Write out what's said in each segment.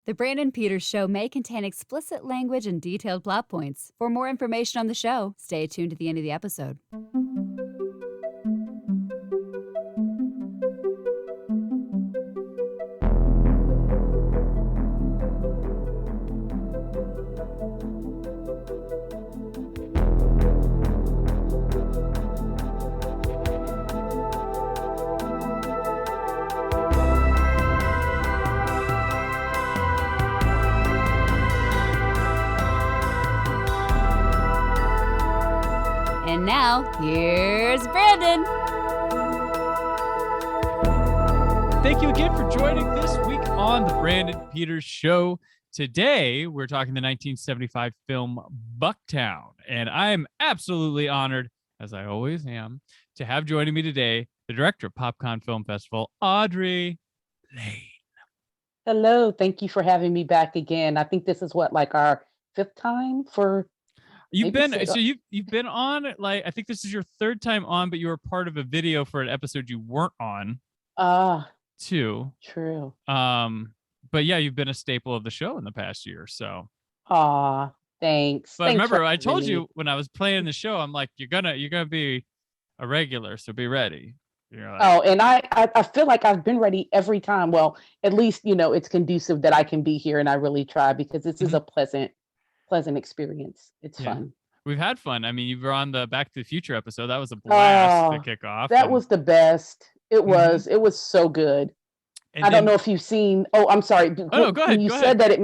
The Brandon Peters Show may contain explicit language and detailed plot points. For more information on the show, stay tuned to the end of the episode. And now, here's Brandon. Thank you again for joining this week on the Brandon Peters Show. Today, we're talking the 1975 film Bucktown, and I am absolutely honored, as I always am, to have joining me today the director of PopCon Film Festival, Audery Lane. Hello, thank you for having me back again. I think this is like our fifth time for. You've been on, like, I think this is your third time on, but you were part of a video for an episode you weren't on. Too. True. But yeah, you've been a staple of the show in the past year, so. Thanks. But remember, I told you when I was playing the show, I'm like, you're gonna be a regular, so be ready. Like, and I feel like I've been ready every time. Well, at least it's conducive that I can be here, and I really try because this is a pleasant experience. It's fun. We've had fun. I mean, you were on the Back to the Future episode. That was a blast to kick off. That was the best. It was. It was so good. And I don't know if you've seen. Oh, I'm sorry. Oh, no, go ahead. You said that it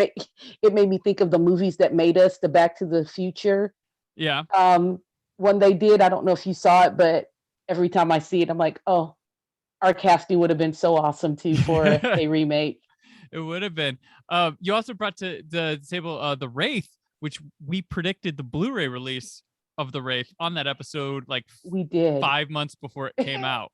made me think of the movies that made us, the Back to the Future. Yeah. When they did, I don't know if you saw it, but every time I see it, I'm like, oh, our casting would have been so awesome too for a remake. It would have been. You also brought to the table The Wraith, which we predicted the Blu-ray release of The Wraith on that episode, like we did 5 months before it came out.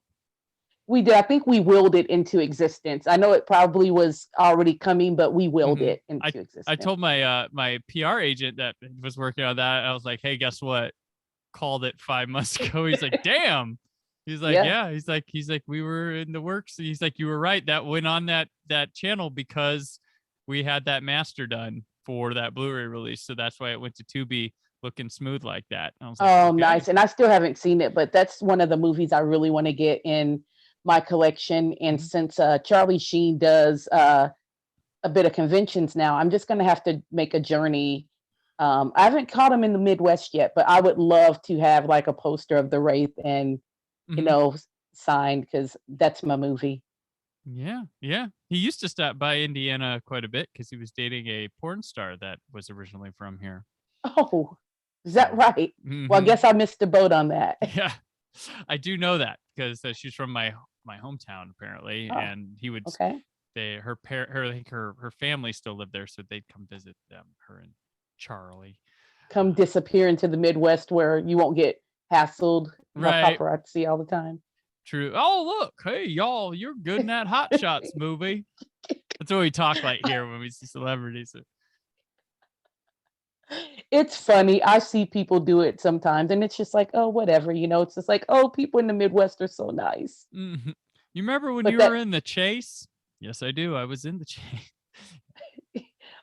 We did. I think we willed it into existence. I know it probably was already coming, but we willed it into existence. I told my my PR agent that was working on that. I was like, "Hey, guess what? Called it 5 months ago." He's like, "Damn." He's like, yeah. He's like, we were in the works. He's like, you were right. That went on that channel because we had that master done for that Blu-ray release, so that's why it went to Tubi looking smooth like that. I was like, okay. Nice. And I still haven't seen it, but that's one of the movies I really want to get in my collection. And since Charlie Sheen does a bit of conventions now, I'm just going to have to make a journey. I haven't caught him in the Midwest yet, but I would love to have like a poster of The Wraith and signed, because that's my movie. Yeah. He used to stop by Indiana quite a bit because he was dating a porn star that was originally from here. Oh, is that right? Well, I guess I missed the boat on that. Yeah, I do know that because she's from my hometown apparently, and he would. Okay. Her family still lived there, so they'd come visit them. Her and Charlie. Come disappear into the Midwest where you won't get hassled by paparazzi all the time. True. Oh, look, hey y'all, you're good in that Hot Shots movie. That's what we talk like here when we see celebrities. It's funny. I see people do it sometimes, and it's just like, oh, whatever. It's just like, oh, people in the Midwest are so nice. Mm-hmm. You remember when you were in The Chase? Yes, I do. I was in The Chase.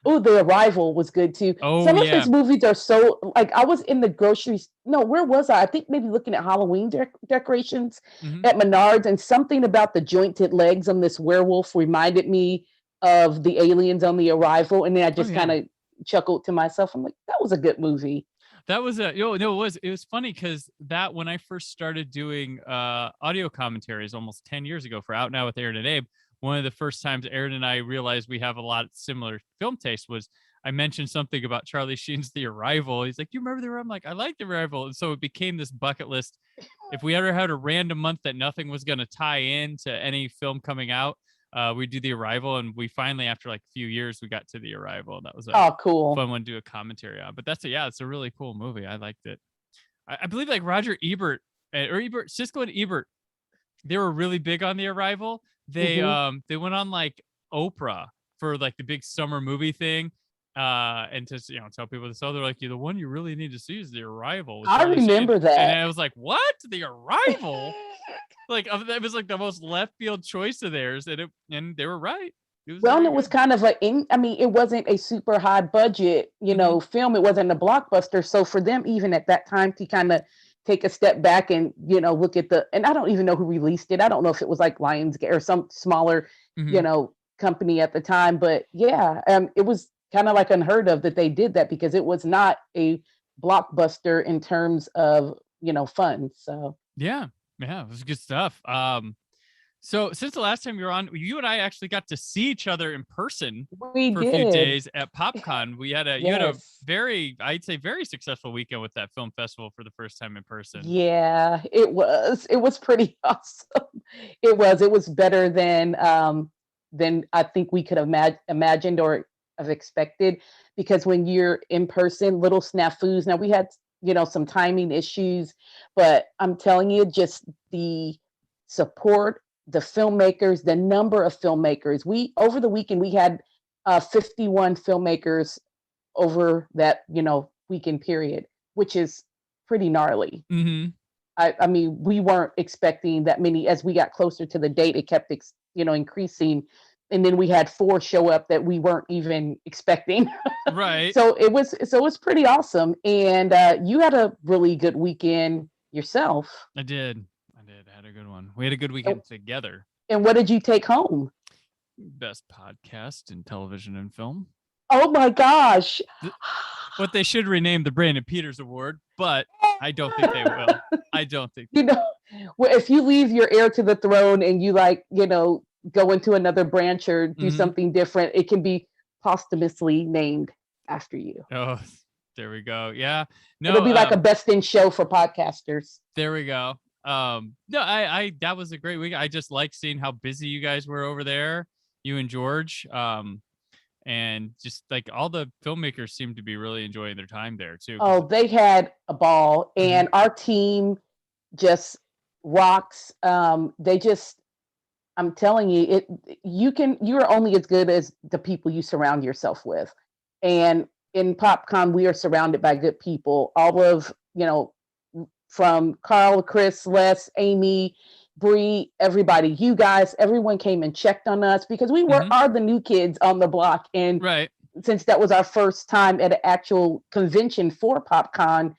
Oh, The Arrival was good too. Some of his movies are so, like, I was in the groceries. No, where was I? I think maybe looking at Halloween decorations at Menards, and something about the jointed legs on this werewolf reminded me of the aliens on The Arrival. And then I just kind of chuckled to myself. I'm like, that was a good movie. That was it was funny because that when I first started doing audio commentaries almost 10 years ago for Out Now with Aaron and Abe, one of the first times Aaron and I realized we have a lot of similar film taste was I mentioned something about Charlie Sheen's The Arrival. He's like, you remember The Arrival? I'm like, I like The Arrival. And so it became this bucket list. If we ever had a random month that nothing was going to tie in to any film coming out, we'd do The Arrival. And we finally, after like a few years, we got to The Arrival. That was a cool fun one to do a commentary on. But it's a really cool movie. I liked it. I believe like Roger Ebert, Siskel and Ebert, they were really big on The Arrival. They went on like Oprah for like the big summer movie thing, and to tell people this. So they're like, the one you really need to see is The Arrival. I remember that, and I was like, what? The Arrival? Like it was like the most left field choice of theirs, and they were right. Well, and very it was good. kind of it wasn't a super high budget, film. It wasn't a blockbuster. So for them, even at that time, to kind of take a step back and, look at and I don't even know who released it. I don't know if it was like Lionsgate or some smaller, Mhm. company at the time. But yeah, it was kind of like unheard of that they did that because it was not a blockbuster in terms of, funds. So Yeah, yeah, it was good stuff. So since the last time you were on, you and I actually got to see each other in person we for a few did. days at PopCon. You had a Yes. very, I'd say, very successful weekend with that film festival for the first time in person. Yeah, it was. It was pretty awesome. It was better than I think we could have imagined or have expected because when you're in person, little snafus. Now we had, some timing issues, but I'm telling you, just the support, the filmmakers, the number of filmmakers. We over the weekend we had 51 filmmakers over that, weekend period, which is pretty gnarly. Mm-hmm. I mean, we weren't expecting that many. As we got closer to the date, it kept, increasing. And then we had 4 show up that we weren't even expecting. Right. So it was pretty awesome. And you had a really good weekend yourself. I did. I had a good one. We had a good And, weekend together. and what did you take home? Best podcast in television and film. Oh my gosh. What they should rename the Brandon Peters Award, but I don't think they will. I don't think you know, well, if you leave your heir to the throne and you go into another branch or do Mhm. something different, it can be posthumously named after you. Oh, there we go. Yeah. It'll No, be like a best in show for podcasters. there we go. No, I that was a great week. I just like seeing how busy you guys were over there, you and George. And just like all the filmmakers seem to be really enjoying their time there too. Oh, they had a ball, Mhm. and our team just rocks. I'm telling you, you're only as good as the people you surround yourself with. And in PopCon, we are surrounded by good people. All of, from Carl, Chris, Les, Amy, Bree, everybody, you guys, everyone came and checked on us because we Mhm. are the new kids on the block. And Right. since that was our first time at an actual convention for PopCon,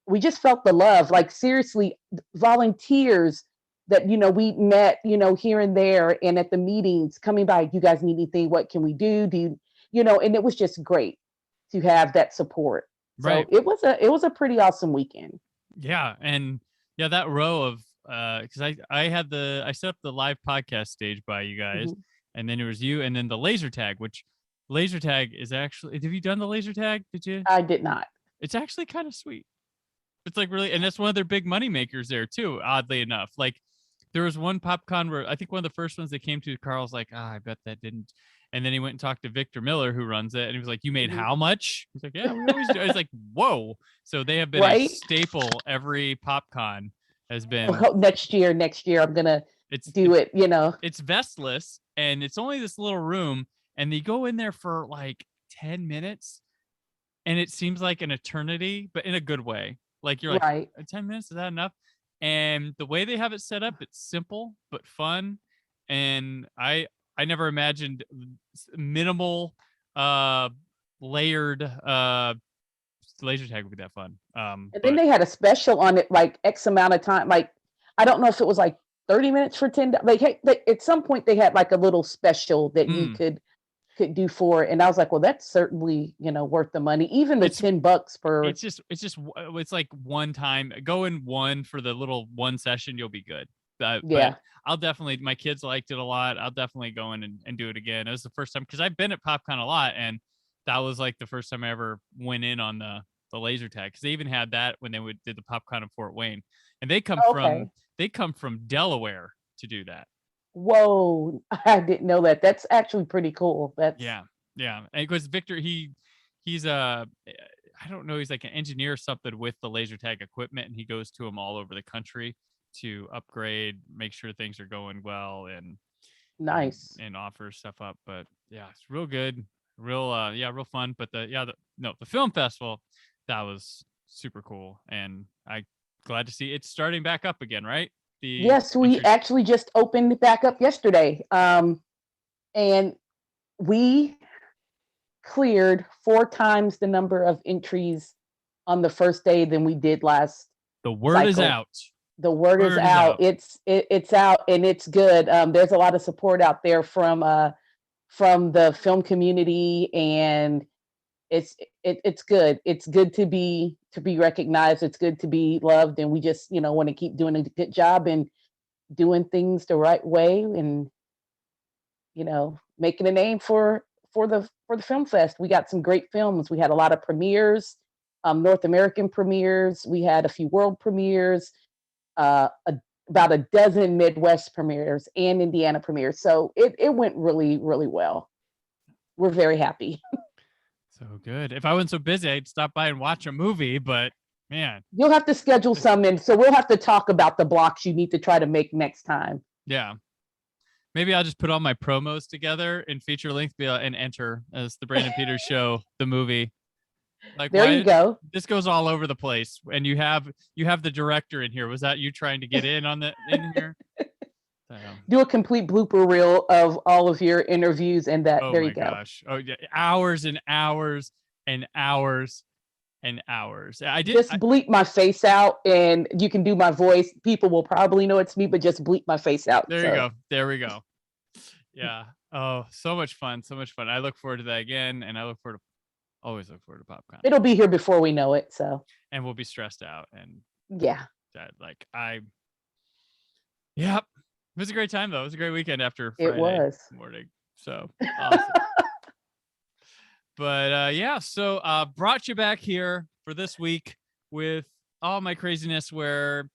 we just felt the love. Like seriously, volunteers that we met, here and there, and at the meetings, coming by. You guys need anything? What can we do? And it was just great to have that support. So Right. it was a pretty awesome weekend. Yeah. And yeah, that row of because I set up the live podcast stage by you guys, Mhm. and then it was you, and then the laser tag, which laser tag is actually, have you done the laser tag? Did you? I did not. It's actually kind of sweet. It's like really, and that's one of their big money makers there too, oddly enough. Like there was one PopCon where I think one of the first ones they came to, Carl's like, I bet that didn't. And then he went and talked to Victor Miller, who runs it, and he was like, you made Mhm. how much? He's like, yeah, we always do. It's like, whoa. So they have been a Right? staple. Every PopCon has been, Oh, next year, I'm gonna it's do it. it's vestless, and it's only this little room, and they go in there for like 10 minutes, and it seems like an eternity, but in a good way. Like you're like, Right. 10 minutes, is that enough? And the way they have it set up, it's simple but fun. And I never imagined minimal uh layered laser tag would be that fun. And then But they had a special on it, like X amount of time. Like I don't know if it was like 30 minutes for 10. Like hey, at some point they had like a little special that you could do for it. And I was like, well, that's certainly worth the money. Even the it's $10 per. it's like one time go in one for the little one session, you'll be good. But Yeah. I'll definitely, my kids liked it a lot. I'll definitely go in and do it again. It was the first time because I've been at PopCon a lot, and that was like the first time I ever went in on the laser tag, because they even had that when they did the PopCon in Fort Wayne, and Okay. they come from Delaware to do that. Whoa. I didn't know that. That's actually pretty cool. That's Yeah, yeah, and because Victor, he's I don't know, he's like an engineer or something with the laser tag equipment, and he goes to them all over the country to upgrade, make sure things are going well, nice. and offer stuff up. But yeah, it's real good, real real fun. But the film festival, that was super cool, and I glad to see it's starting back up again, right? The Yes, we actually just opened back up yesterday. And we cleared 4 times the number of entries on the first day than we did last The word is cycle. out. The word is out. It's out and it's good. There's a lot of support out there from the film community, and it's good. It's good to be recognized. It's good to be loved, and we just want to keep doing a good job and doing things the right way, and making a name for the film fest. We got some great films. We had a lot of premieres, North American premieres. We had a few world premieres, about a dozen Midwest premieres and Indiana premieres. So it went really, really well. We're very happy. So good. If I wasn't so busy, I'd stop by and watch a movie, but man. You'll have to schedule some in. So we'll have to talk about the blocks you need to try to make next time. Yeah. Maybe I'll just put all my promos together in feature length and enter as the Brandon Peters Show, the movie. Like, there you go. This goes all over the place, and you have the director in here. Was that you trying to get in here? Do a complete blooper reel of all of your interviews, and that. Oh, there you go. Gosh. Oh yeah, hours and hours and hours and hours. I did just bleep my face out, and you can do my voice. People will probably know it's me, but just bleep my face out. There you go. There we go. Yeah. Oh, so much fun. So much fun. I look forward to that again, and I always look forward to PopCon. It'll be here before we know it. So. And we'll be stressed out, and yeah. Yep. It was a great time though. It was a great weekend after Friday morning. So awesome. But so brought you back here for this week with all my craziness, where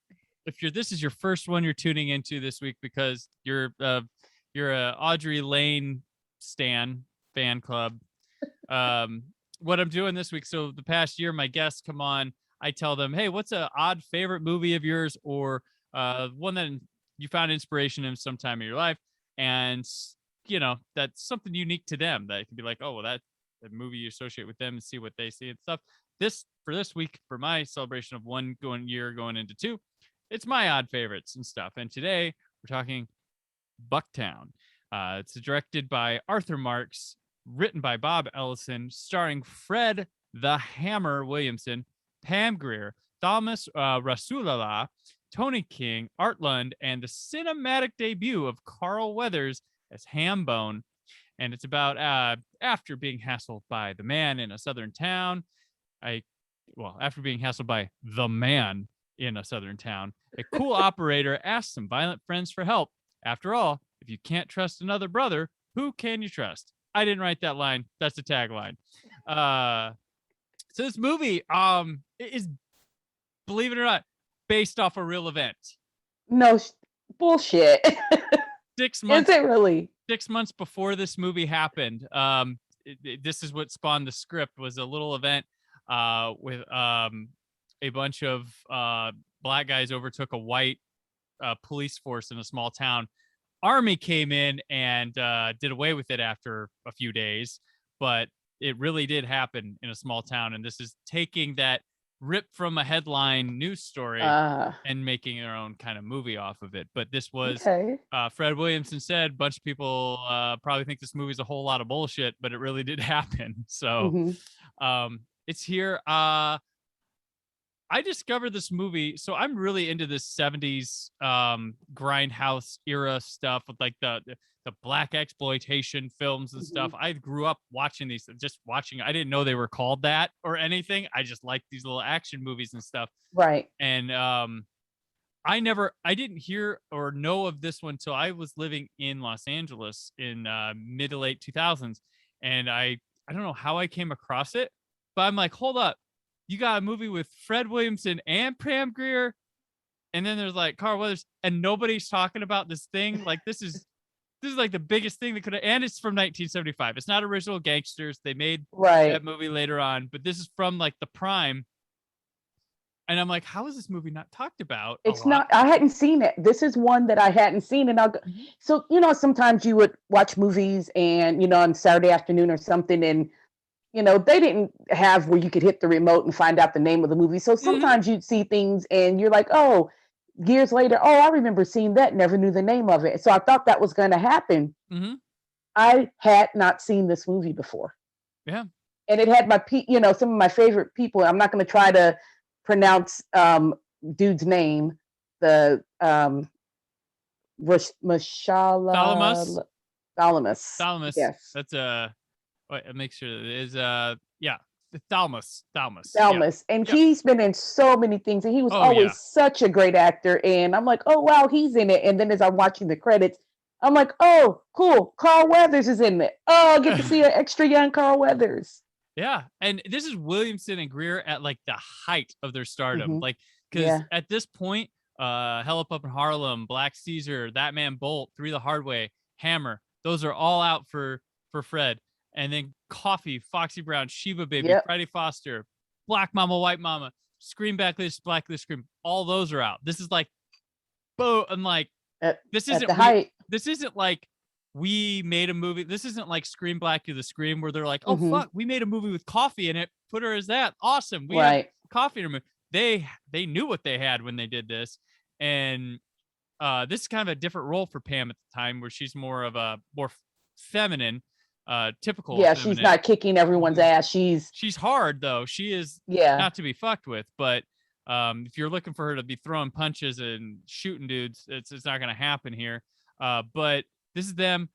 this is your first one you're tuning into this week because you're a Audery Lane fan club. What I'm doing this week, so the past year my guests come on, I tell them, hey, what's an odd favorite movie of yours, or one that you found inspiration in some time in your life, and that's something unique to them that can be like, oh well, that movie you associate with them and see what they see and stuff. This week, for my celebration of one year going into 2, it's my odd favorites and stuff. And today we're talking Bucktown. It's directed by Arthur Marks, written by Bob Ellison, starring Fred the Hammer Williamson, Pam Grier, Thomas Rasulala, Tony King, Art Lund, and the cinematic debut of Carl Weathers as Hambone. And it's about after being hassled by the man in a southern town. After being hassled by the man in a southern town, a cool operator asks some violent friends for help. After all, if you can't trust another brother, who can you trust? I didn't write that line. That's the tagline. So this movie is, believe it or not, based off a real event. No, bullshit. 6 months. Is it really? 6 months before this movie happened, this is what spawned the script, was a little event with a bunch of black guys overtook a white police force in a small town. Army came in and did away with it after a few days, but it really did happen in a small town. And this is taking that ripped from a headline news story and making their own kind of movie off of it. But this was Fred Williamson said, a bunch of people probably think this movie's a whole lot of bullshit, but it really did happen. So it's here. I discovered this movie, so I'm really into this 70s grindhouse era stuff with like the black exploitation films and stuff. I grew up watching these, I didn't know they were called that or anything. I just liked these little action movies and stuff. Right. And I didn't hear or know of this one till I was living in Los Angeles in mid to late 2000s. And I don't know how I came across it, but I'm like, hold up. You got a movie with Fred Williamson and Pam Grier, and then there's like Carl Weathers, and nobody's talking about this thing. Like this is like the biggest thing that could have, and it's from 1975. It's not original gangsters. They made that movie later on, but this is from like the prime. And I'm like, how is this movie not talked about? It's not. I hadn't seen it. This is one that I hadn't seen, and so sometimes you would watch movies, and on Saturday afternoon or something, and they didn't have where you could hit the remote and find out the name of the movie. So sometimes you'd see things and you're like, oh, years later, oh, I remember seeing that, never knew the name of it. So I thought that was going to happen. I had not seen this movie before. Yeah. And it had some of my favorite people. I'm not going to try to pronounce dude's name. The Thalamus. Thalamus. Thalamus. Yes. That's wait, make sure it is yeah. Thalamus. Thalamus. Yeah. And he's been in so many things, and he was always such a great actor. And I'm like, oh wow, he's in it. And then as I'm watching the credits, I'm like, oh, cool. Carl Weathers is in it. Oh, I get to see an extra young Carl Weathers. Yeah. And this is Williamson and Greer at like the height of their stardom. Mm-hmm. Like, because at this point, Hell Up in Harlem, Black Caesar, That Man Bolt, Three the Hard Way, Hammer, those are all out for Fred. And then Coffee, Foxy Brown, Shiva Baby, Friday Foster, Black Mama, White Mama, Scream Backlist, Blacklist, Scream. All those are out. This is like, boom. I'm like, this isn't height. This isn't like we made a movie. This isn't like Scream Black to the Scream where they're like, oh fuck, we made a movie with Coffee in it. Put her as that. Awesome. We had Coffee in her movie. They knew what they had when they did this, and this is kind of a different role for Pam at the time, where she's more feminine. Typical. Yeah, feminine. she's not kicking everyone's ass. She's hard though. She is not to be fucked with. But if you're looking for her to be throwing punches and shooting dudes, it's not going to happen here. But this is them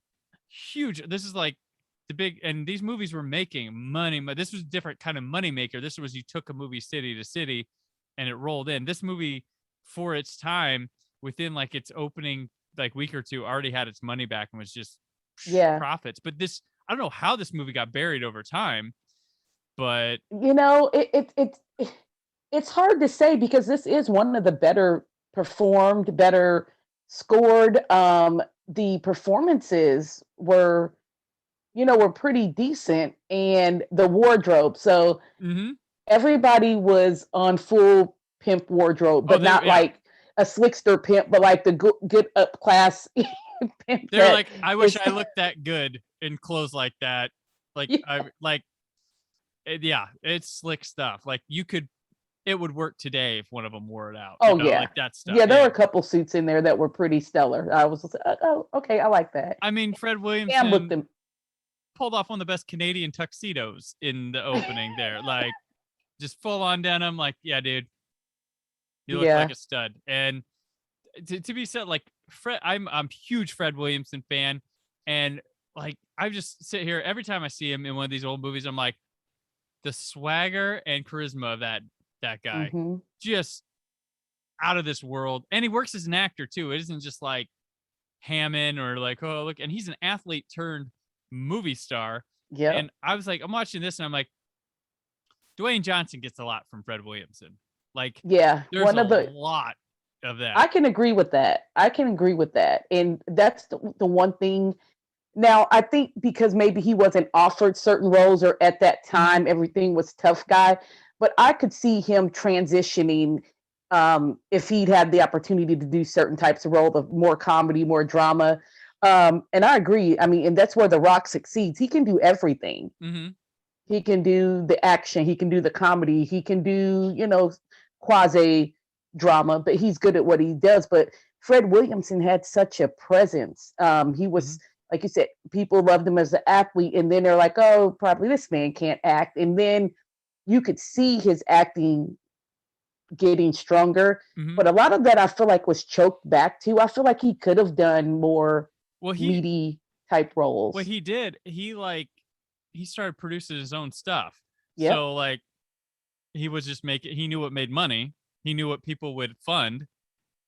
huge. This is like the big, and these movies were making money. But this was a different kind of money maker. This was, you took a movie city to city and it rolled in. This movie, for its time, within like its opening like week or two, already had its money back and was just profits. But this, I don't know how this movie got buried over time, but it's hard to say, because this is one of the better performed, better scored. The performances were pretty decent, and the wardrobe. So everybody was on full pimp wardrobe, but not like a slickster pimp, but like the good up class pimp. They're like, I wish I looked that good in clothes like that. Like it's slick stuff. Like it would work today if one of them wore it out. Like that stuff. Yeah, there were a couple suits in there that were pretty stellar. I was like, oh, okay, I like that. I mean, Fred Williamson pulled off one of the best Canadian tuxedos in the opening there. Like, just full on denim. Like, yeah, dude, you look like a stud. And to be said, like, Fred, I'm a huge Fred Williamson fan, and like, I just sit here every time I see him in one of these old movies. I'm like, the swagger and charisma of that guy, just out of this world. And he works as an actor too. It isn't just like Hammond or like, oh look, and he's an athlete turned movie star. Yeah. And I was like, I'm watching this and I'm like, Dwayne Johnson gets a lot from Fred Williamson. Like, there's a lot of that. I can agree with that. And that's the one thing. Now, I think because maybe he wasn't offered certain roles, or at that time, everything was tough guy, but I could see him transitioning if he'd had the opportunity to do certain types of roles, of more comedy, more drama. And I agree. I mean, and that's where The Rock succeeds. He can do everything. He can do the action. He can do the comedy. He can do, quasi drama, but he's good at what he does. But Fred Williamson had such a presence. He was, like you said, people loved him as an athlete, and then they're like, oh, probably this man can't act. And then you could see his acting getting stronger. But a lot of that I feel like was choked back too. I feel like he could have done more meaty type roles. Well, he did. He started producing his own stuff. Yep. So like, he was just he knew what made money. He knew what people would fund,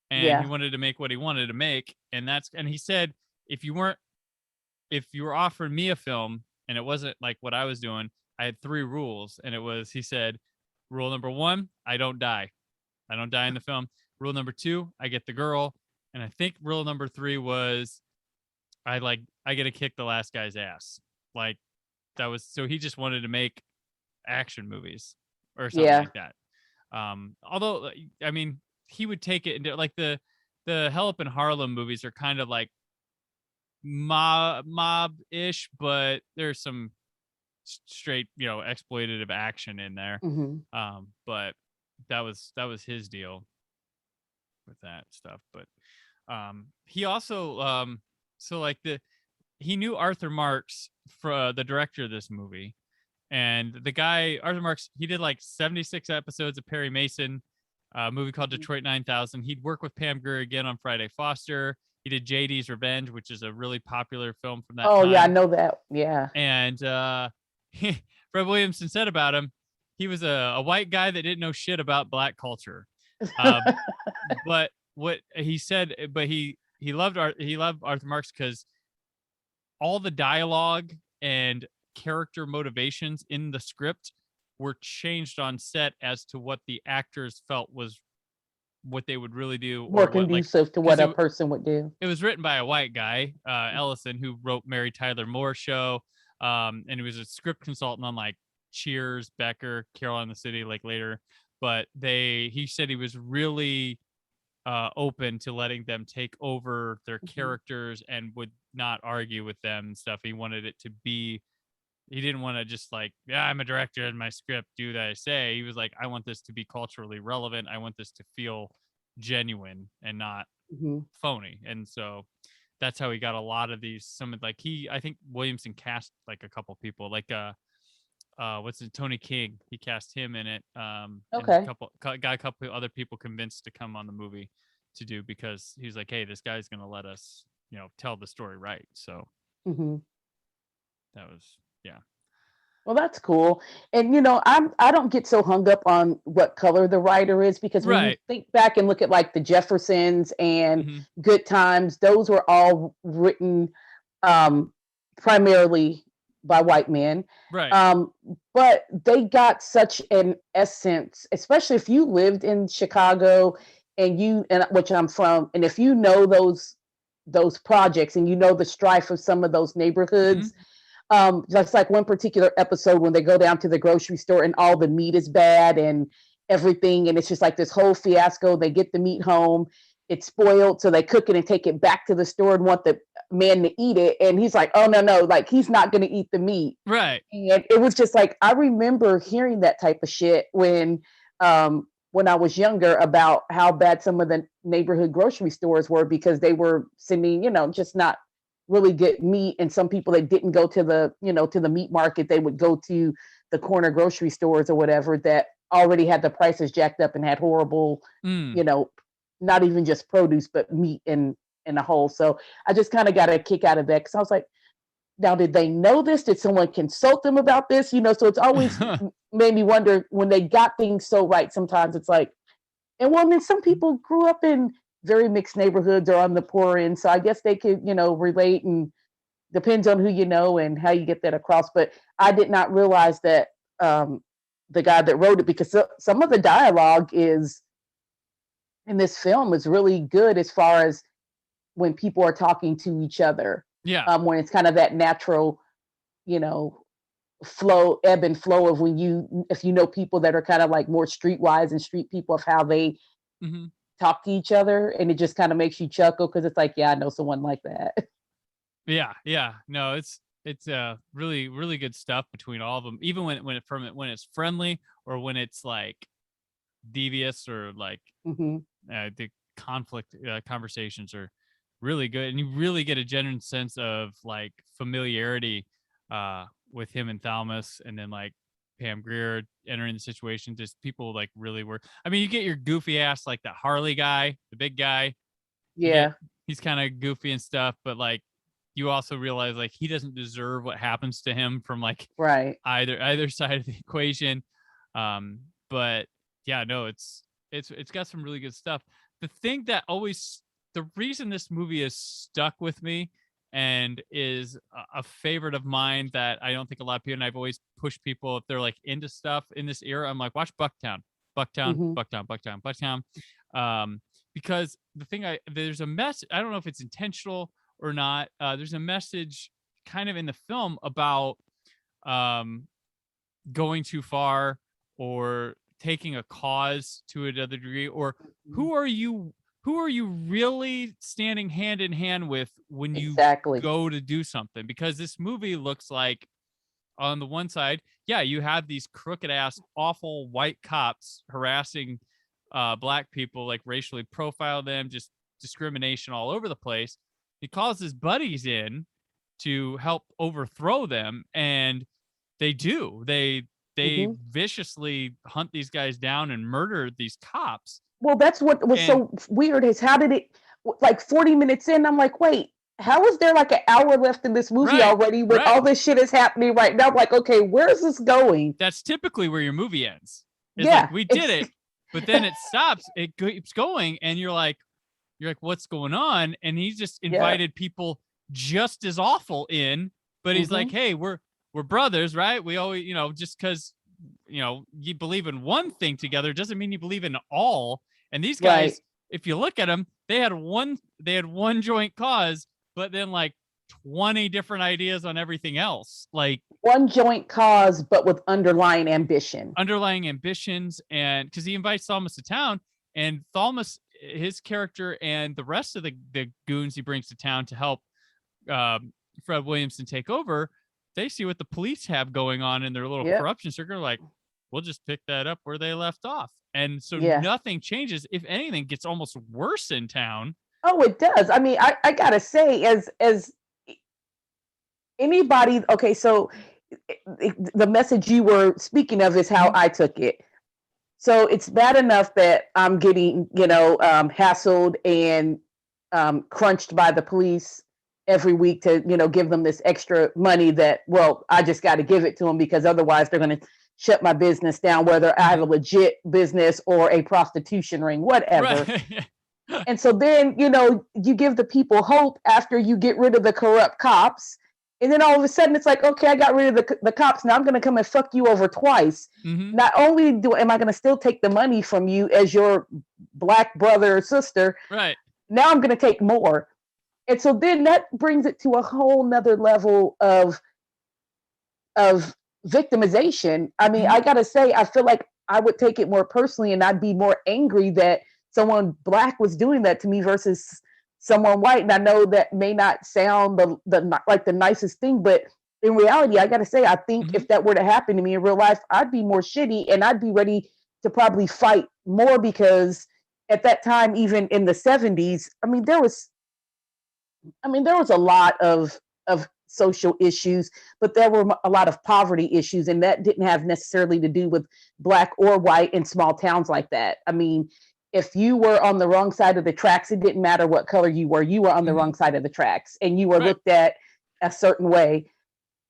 and he wanted to make what he wanted to make. And he said, if you were offering me a film and it wasn't like what I was doing, I had 3 rules. And he said, rule number 1, I don't die. I don't die in the film. Rule number 2, I get the girl. And I think rule number 3 was I get to kick the last guy's ass. Like, that was, so he just wanted to make action movies or something like that. Although, I mean, he would take it into like the Hell Up in Harlem movies are kind of like mob-ish, but there's some straight, exploitative action in there. But that was his deal with that stuff. But he also so like he knew Arthur Marks, the director of this movie. And the guy, Arthur Marks, he did like 76 episodes of Perry Mason, a movie called Detroit 9000. He'd work with Pam Grier again on Friday Foster. He did JD's Revenge, which is a really popular film from that time. Oh, yeah, I know that. Yeah. And Fred Williamson said about him, he was a white guy that didn't know shit about black culture. But what he said, but he loved Arthur Marks because all the dialogue and character motivations in the script were changed on set as to what the actors felt was what they would really do, more conducive to what a person would do. It was written by a white guy, Ellison, who wrote Mary Tyler Moore Show, and he was a script consultant on like Cheers, Becker, Carol in the City, like later. But he said he was really open to letting them take over their characters and would not argue with them and stuff. He wanted it to be, he didn't want to just like, yeah, I'm a director and my script, do that I say. He was like, I want this to be culturally relevant. I want this to feel genuine and not phony. And so that's how he got a lot of these, I think Williamson cast like a couple people, like Tony King, he cast him in it. Okay. Got a couple other people convinced to come on the movie to do, because he's like, hey, this guy's gonna let us, tell the story right. So that was, yeah. Well, that's cool. And I don't get so hung up on what color the writer is, because when you think back and look at like the Jeffersons and Good Times, those were all written primarily by white men. Right. But they got such an essence, especially if you lived in Chicago and which I'm from, and if you know those projects and the strife of some of those neighborhoods. Just like one particular episode when they go down to the grocery store and all the meat is bad and everything, and it's just like this whole fiasco. They get the meat home, it's spoiled, so they cook it and take it back to the store and want the man to eat it, and he's like, oh no, like he's not going to eat the meat. Right. And it was just like, I remember hearing that type of shit when I was younger, about how bad some of the neighborhood grocery stores were, because they were sending just not really good meat. And some people that didn't go to the meat market, they would go to the corner grocery stores or whatever that already had the prices jacked up and had horrible, not even just produce, but meat in a whole. So I just kind of got a kick out of that, because I was like, now, did they know this? Did someone consult them about this? So it's always made me wonder, when they got things so right, sometimes it's like, and then some people grew up in very mixed neighborhoods or on the poor end. So I guess they could, relate, and depends on who you know and how you get that across. But I did not realize that the guy that wrote it, because some of the dialogue is in this film is really good, as far as when people are talking to each other. Yeah. When it's kind of that natural, flow, ebb and flow of if you know people that are kind of like more streetwise and street people, of how they talk to each other, and it just kind of makes you chuckle, because it's like, yeah, I know someone like that. Yeah. No, it's really, really good stuff between all of them, even when it's friendly, or when it's like devious, or like the conflict conversations are really good, and you really get a genuine sense of like familiarity with him and Thalamus, and then like Pam Grier entering the situation. Just people like really were. I mean, you get your goofy ass, like that Harley guy, the big guy. Yeah, he's kind of goofy and stuff, but like you also realize like he doesn't deserve what happens to him from like either side of the equation. But yeah, no, it's got some really good stuff. The reason this movie is stuck with me and is a favorite of mine, that I don't think a lot of people, and I've always pushed people, if they're like into stuff in this era, I'm like, watch Bucktown. Because there's a message, I don't know if it's intentional or not. There's a message kind of in the film about going too far, or taking a cause to another degree, or who are you really standing hand in hand with when you go to do something? Because this movie looks like, on the one side, yeah, you have these crooked ass, awful white cops harassing black people, like racially profile them, just discrimination all over the place. He calls his buddies in, to help overthrow them, and they do. They viciously hunt these guys down and murder these cops. Well, that's what was so weird is how did it, like 40 minutes in, I'm like, wait, how is there like an hour left in this movie already when all this shit is happening right now? I'm like, okay, where's this going? That's typically where your movie ends. It's like, we did it, but then it stops, it keeps going, and you're like, what's going on? And he's just invited people just as awful in, but he's like, hey, we're brothers, right? We always, just because, you believe in one thing together doesn't mean you believe in all. And these guys, if you look at them, they had one joint cause, but then like 20 different ideas on everything else. Like one joint cause, but with underlying ambitions. And because he invites Thalmus to town, and Thalmus, his character, and the rest of the goons he brings to town to help Fred Williamson take over, they see what the police have going on in their little corruption circle. Like, we'll just pick that up where they left off. And so nothing changes. If anything, gets almost worse in town. Oh, it does. I mean, I gotta say, as anybody, okay, so the message you were speaking of is how I took it. So it's bad enough that I'm getting, hassled and crunched by the police every week to, give them this extra money that, well, I just got to give it to them because otherwise they're going to shut my business down, whether I have a legit business or a prostitution ring, whatever. Right. And so then, you give the people hope after you get rid of the corrupt cops. And then all of a sudden it's like, okay, I got rid of the cops. Now I'm going to come and fuck you over twice. Not only am I going to still take the money from you as your black brother or sister, right? Now I'm going to take more. And so then that brings it to a whole nother level of victimization. I mean, I got to say, I feel like I would take it more personally and I'd be more angry that someone black was doing that to me versus someone white. And I know that may not sound like the nicest thing, but in reality, I got to say, I think if that were to happen to me in real life, I'd be more shitty and I'd be ready to probably fight more, because at that time, even in the 70s, there was a lot of social issues, but there were a lot of poverty issues, and that didn't have necessarily to do with black or white in small towns like that. I mean, if you were on the wrong side of the tracks, it didn't matter what color you were on the wrong side of the tracks, and you were looked at a certain way.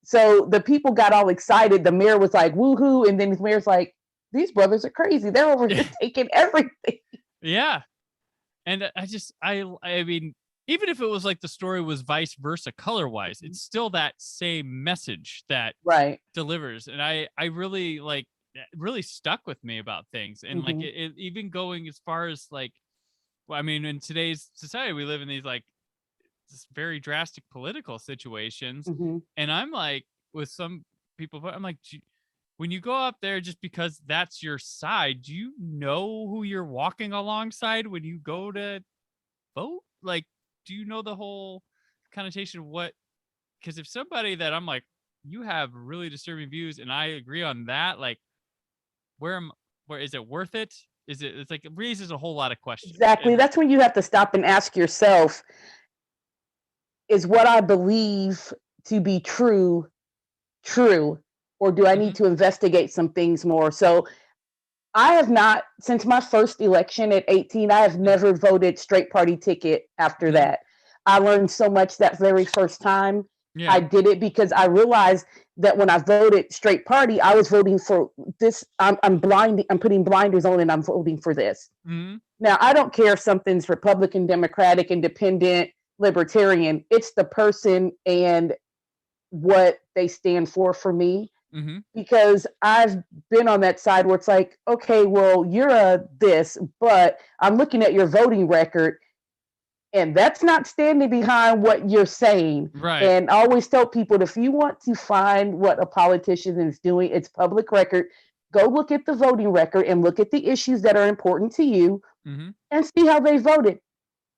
So the people got all excited. The mayor was like, woohoo. And then the mayor's like, these brothers are crazy. They're over here taking everything. Yeah. And I mean, even if it was like the story was vice versa color wise, it's still that same message that delivers. And I really really stuck with me about things. And like it even going as far as like, well, I mean, in today's society, we live in these like this very drastic political situations. And I'm like, with some people, I'm like, when you go up there just because that's your side, do you know who you're walking alongside when you go to vote? Like, do you know the whole connotation of what? Because if somebody that I'm like, you have really disturbing views and I agree on that, like, where is it worth it? It's like, it raises a whole lot of questions. Exactly. That's when you have to stop and ask yourself, is what I believe to be true, or do I need to investigate some things more? So I have not, since my first election at 18, I have never voted straight party ticket after that. I learned so much that very first time I did it, because I realized that when I voted straight party, I was voting for this. I'm blind. I'm putting blinders on and I'm voting for this. Now, I don't care if something's Republican, Democratic, Independent, Libertarian. It's the person and what they stand for me. Because I've been on that side where it's like, okay, well, you're a this, but I'm looking at your voting record and that's not standing behind what you're saying. Right. And I always tell people, if you want to find what a politician is doing, it's public record. Go look at the voting record and look at the issues that are important to you and see how they voted.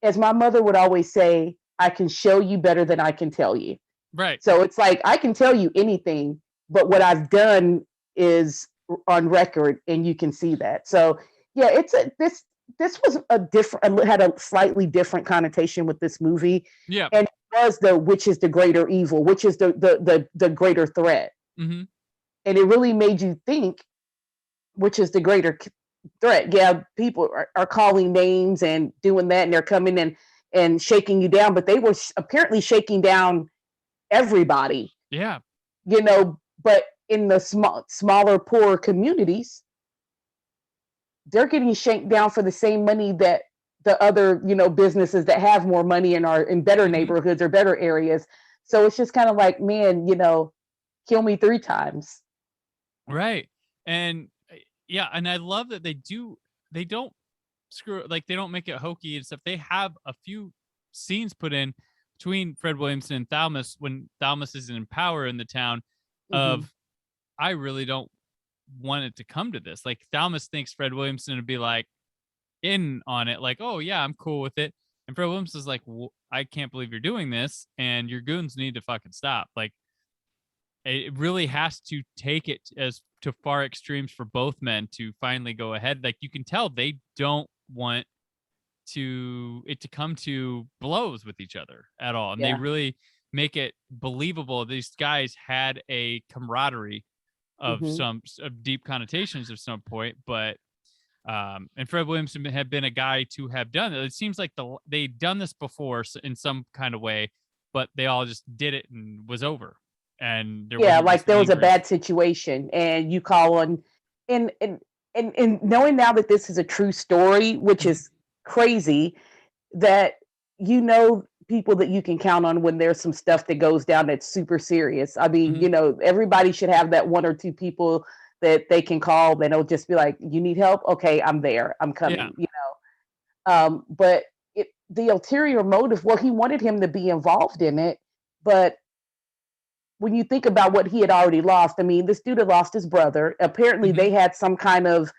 As my mother would always say, I can show you better than I can tell you. Right. So it's like, I can tell you anything, but what I've done is on record and you can see that. So yeah, this was a different, had a slightly different connotation with this movie. Yeah. And it was which is the greater evil, which is the greater threat. Mm-hmm. And it really made you think, which is the greater threat. Yeah, people are calling names and doing that, and they're coming in and shaking you down, but they were apparently shaking down everybody. Yeah. But in the smaller, poorer communities, they're getting shaken down for the same money that the other, businesses that have more money and are in better neighborhoods or better areas. So it's just kind of like, man, kill me 3 times. Right. And yeah, and I love that they don't screw, like they don't make it hokey and stuff. They have a few scenes put in between Fred Williamson and Thalmus when Thalmus isn't in power in the town of, I really don't want it to come to this. Like Thalmus thinks Fred Williamson would be like in on it, like, oh yeah, I'm cool with it. And Fred Williamson's like, I can't believe you're doing this, and your goons need to fucking stop. Like, it really has to take it as to far extremes for both men to finally go ahead. Like you can tell they don't want it to come to blows with each other at all. And they really make it believable. These guys had a camaraderie of of deep connotations at some point, but and Fred Williamson had been a guy to have done it. It seems like they'd done this before in some kind of way, but they all just did it and was over. And there was a bad situation, and you call on, and knowing now that this is a true story, which is crazy, that people that you can count on when there's some stuff that goes down that's super serious. I mean, everybody should have that 1 or 2 people that they can call, and it'll just be like, you need help? Okay, I'm there. I'm coming, but the ulterior motive, well, he wanted him to be involved in it, but when you think about what he had already lost, I mean, this dude had lost his brother. Apparently they had some kind of,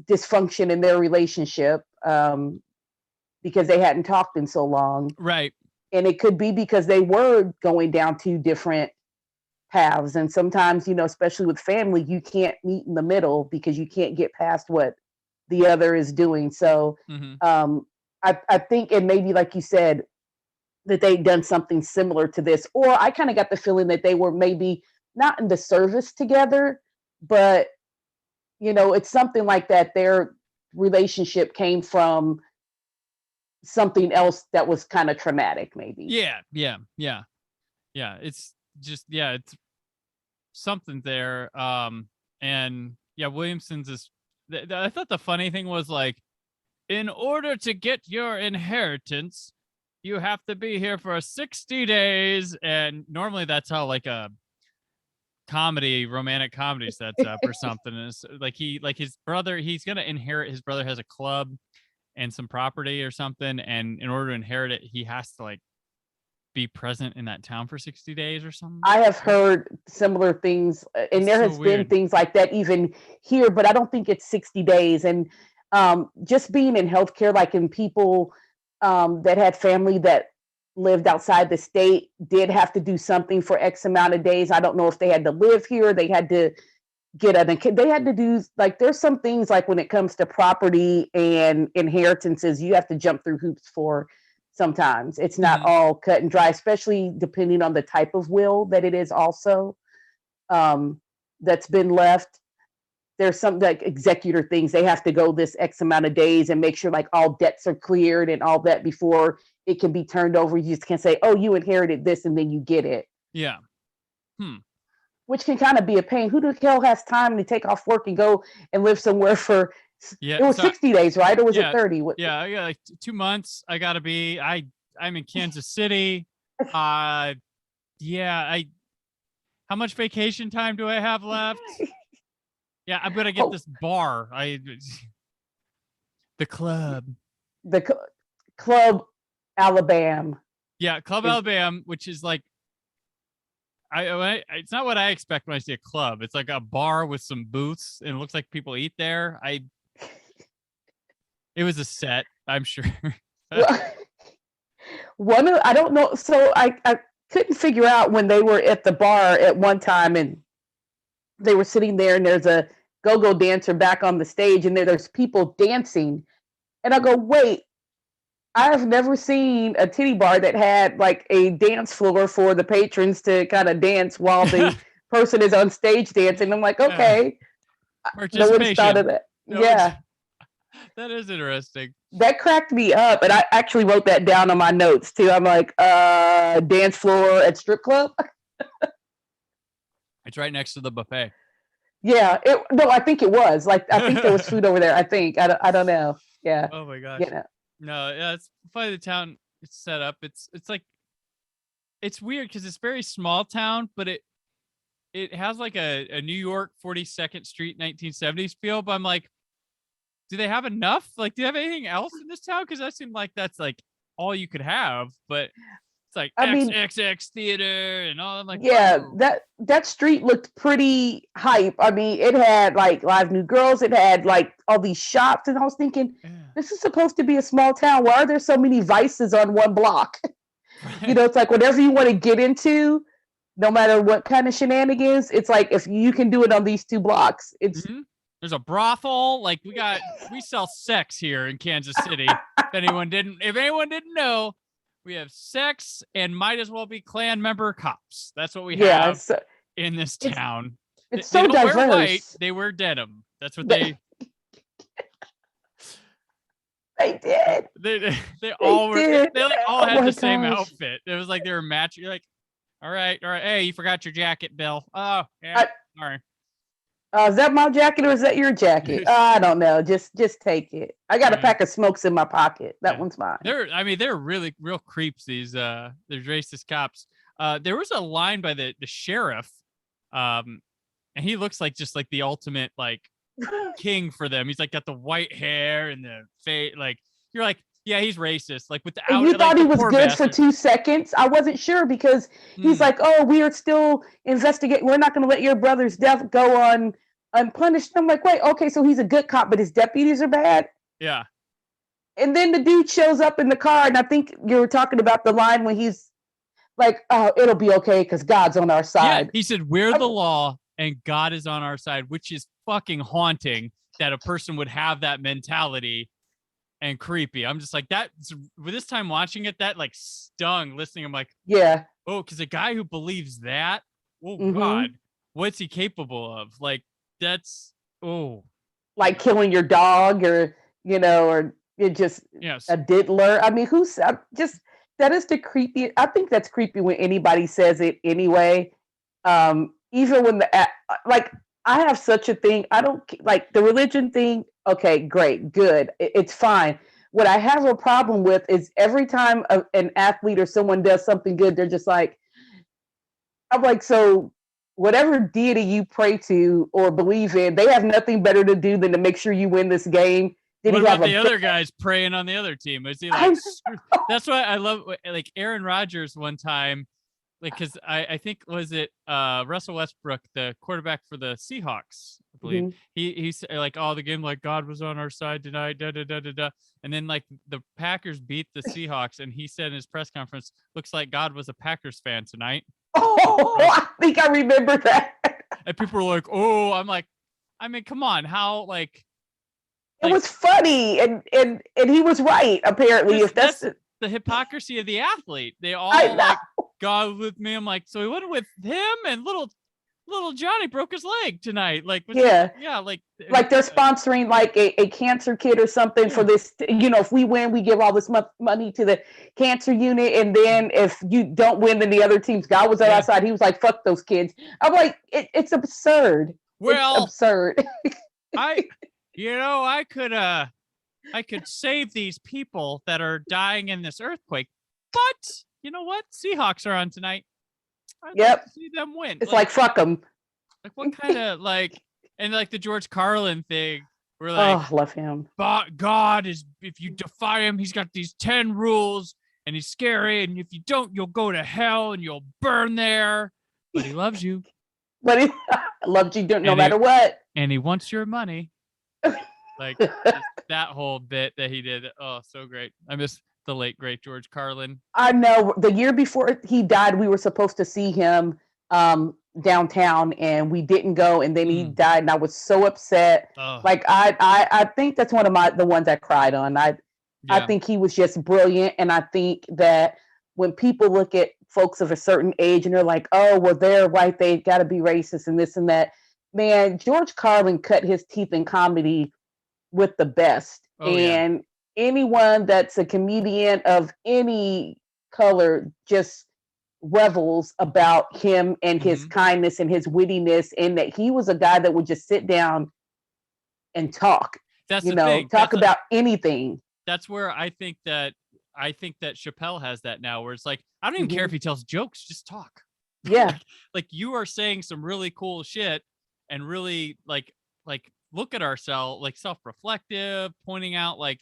dysfunction in their relationship because they hadn't talked in so long. Right. And it could be because they were going down 2 different paths. And sometimes, especially with family, you can't meet in the middle because you can't get past what the other is doing. So I think, and maybe like you said, that they'd done something similar to this, or I kind of got the feeling that they were maybe not in the service together, but it's something like that. Their relationship came from something else that was kind of traumatic, maybe. Yeah. It's just, it's something there. And yeah, Williamson's I thought the funny thing was like, in order to get your inheritance, you have to be here for 60 days. And normally that's how like a romantic comedy sets up or something. Is like his brother, he's going to inherit, his brother has a club and some property or something. And in order to inherit it, he has to like be present in that town for 60 days or something. I have heard similar things, and there has been things like that even here, but I don't think it's 60 days. And just being in healthcare, like in people that had family that lived outside the state did have to do something for X amount of days. I don't know if they had to live here, they had to they had to do, like, there's some things like when it comes to property and inheritances, you have to jump through hoops for sometimes. It's not all cut and dry, especially depending on the type of will that it is also that's been left. There's some like executor things. They have to go this X amount of days and make sure like all debts are cleared and all that before it can be turned over. You just can't say, oh, you inherited this and then you get it. Yeah. Which can kind of be a pain. Who the hell has time to take off work and go and live somewhere for, it was 60 days, right? Or was it 30? Yeah, like 2 months. I gotta be, I'm in Kansas City. How much vacation time do I have left? Yeah, I'm gonna get this bar. The club. Club Alabama. Yeah, Club Alabama, which is like, it's not what I expect when I see a club. It's like a bar with some booths, and it looks like people eat there. It was a set, I'm sure. I don't know. So I couldn't figure out when they were at the bar at one time, and they were sitting there, and there's a go-go dancer back on the stage, and there's people dancing. And I go, wait, I have never seen a titty bar that had like a dance floor for the patrons to kind of dance while the person is on stage dancing. I'm like, okay, no one's thought of that. Yeah, that is interesting. that cracked me up, and I actually wrote that down on my notes too. I'm like, dance floor at strip club. It's right next to the buffet. Yeah, no, I think it was like I think there was food over there. I think I don't know. Yeah. Oh my gosh. You know. No, yeah, it's funny the town it's set up. It's like it's weird because it's very small town, but it has like a New York 42nd Street 1970s feel. But I'm like, do they have enough? Like, do you have anything else in this town? Because that seemed like that's like all you could have. But it's like XXX theater and all. I'm like, yeah, whoa. that street looked pretty hype. I mean, it had like Live New Girls. It had like all these shops, and I was thinking, this is supposed to be a small town. Why are there so many vices on one block? Right. You know, it's like whatever you want to get into, no matter what kind of shenanigans, it's like if you can do it on these 2 blocks, it's. There's a brothel. Like we sell sex here in Kansas City. If anyone didn't know, we have sex and might as well be Klan member cops. That's what we have in this town. It's so diverse. Wear white, they wear denim. That's what they. They did. They all had the same gosh. outfit. It was like they were matching. You're like, all right. Hey, you forgot your jacket, Bill. Oh, yeah. Sorry. Is that my jacket or is that your jacket? I don't know. Just take it. I got a pack of smokes in my pocket. That one's mine. They're really real creeps. These racist cops. There was a line by the sheriff, and he looks like just like the ultimate like king for them. He's like got the white hair and the face. Like you're like, yeah, he's racist. Like with the and you thought he was good for 2 seconds. I wasn't sure because he's like, oh, we are still investigating. We're not going to let your brother's death go unpunished. I'm like, wait, okay, so he's a good cop, but his deputies are bad. Yeah. And then the dude shows up in the car, and I think you were talking about the line when he's like, oh, it'll be okay because God's on our side. Yeah, he said, we're the law and God is on our side, which is fucking haunting that a person would have that mentality. And creepy. I'm just like that. With this time watching it, that like stung. Listening, I'm like, yeah. Oh, because a guy who believes that, God, what's he capable of? Like that's like killing your dog, or or it just a diddler. I mean, who's just that is the creepy. I think that's creepy when anybody says it anyway. Even when like I have such a thing. I don't like the religion thing. Okay, great, good. It's fine. What I have a problem with is every time an athlete or someone does something good, they're just like, I'm like, so whatever deity you pray to or believe in, they have nothing better to do than to make sure you win this game. What about the other guys praying on the other team? Is he like, that's why I love like Aaron Rodgers one time. Like, because I think was it Russell Westbrook, the quarterback for the Seahawks, I believe. He's like, oh, the game like God was on our side tonight, and then like the Packers beat the Seahawks, and he said in his press conference, looks like God was a Packers fan tonight. Oh, I think I remember that. And people were like, oh, I'm like, I mean, come on, how like it was funny, and he was right apparently. If that's the hypocrisy of the athlete, they all like. God with me. I'm like, so he went with him, and little Johnny broke his leg tonight. Like, like they're sponsoring like a cancer kit or something for this. If we win, we give all this money to the cancer unit, and then if you don't win, then the other team's God was on our side. He was like, fuck those kids. I'm like, it's absurd. Well, it's absurd. I could save these people that are dying in this earthquake, but. You know what? Seahawks are on tonight. I'd like to see them win. It's like fuck them. Like what kind of like, and like the George Carlin thing. We're like, oh, love him. God is, if you defy him, he's got these 10 rules, and he's scary, and if you don't, you'll go to hell and you'll burn there. But he loves you. But he loves you no matter what. And he wants your money. Like that whole bit that he did. Oh, so great. I miss the late great George Carlin. I know the year before he died, we were supposed to see him downtown and we didn't go, and then he died, and I was so upset. Like I think that's one of the ones I cried on. I think he was just brilliant, and I think that when people look at folks of a certain age and they're like, oh, well, they're white, they got to be racist and this and that. Man, George Carlin cut his teeth in comedy with the best. And anyone that's a comedian of any color just revels about him and his kindness and his wittiness, and that he was a guy that would just sit down and talk. That's the thing. Talk about anything. That's where I think that Chappelle has that now, where it's like, I don't even care if he tells jokes, just talk. Yeah. like you are saying some really cool shit and really like look at ourselves, like self-reflective, pointing out like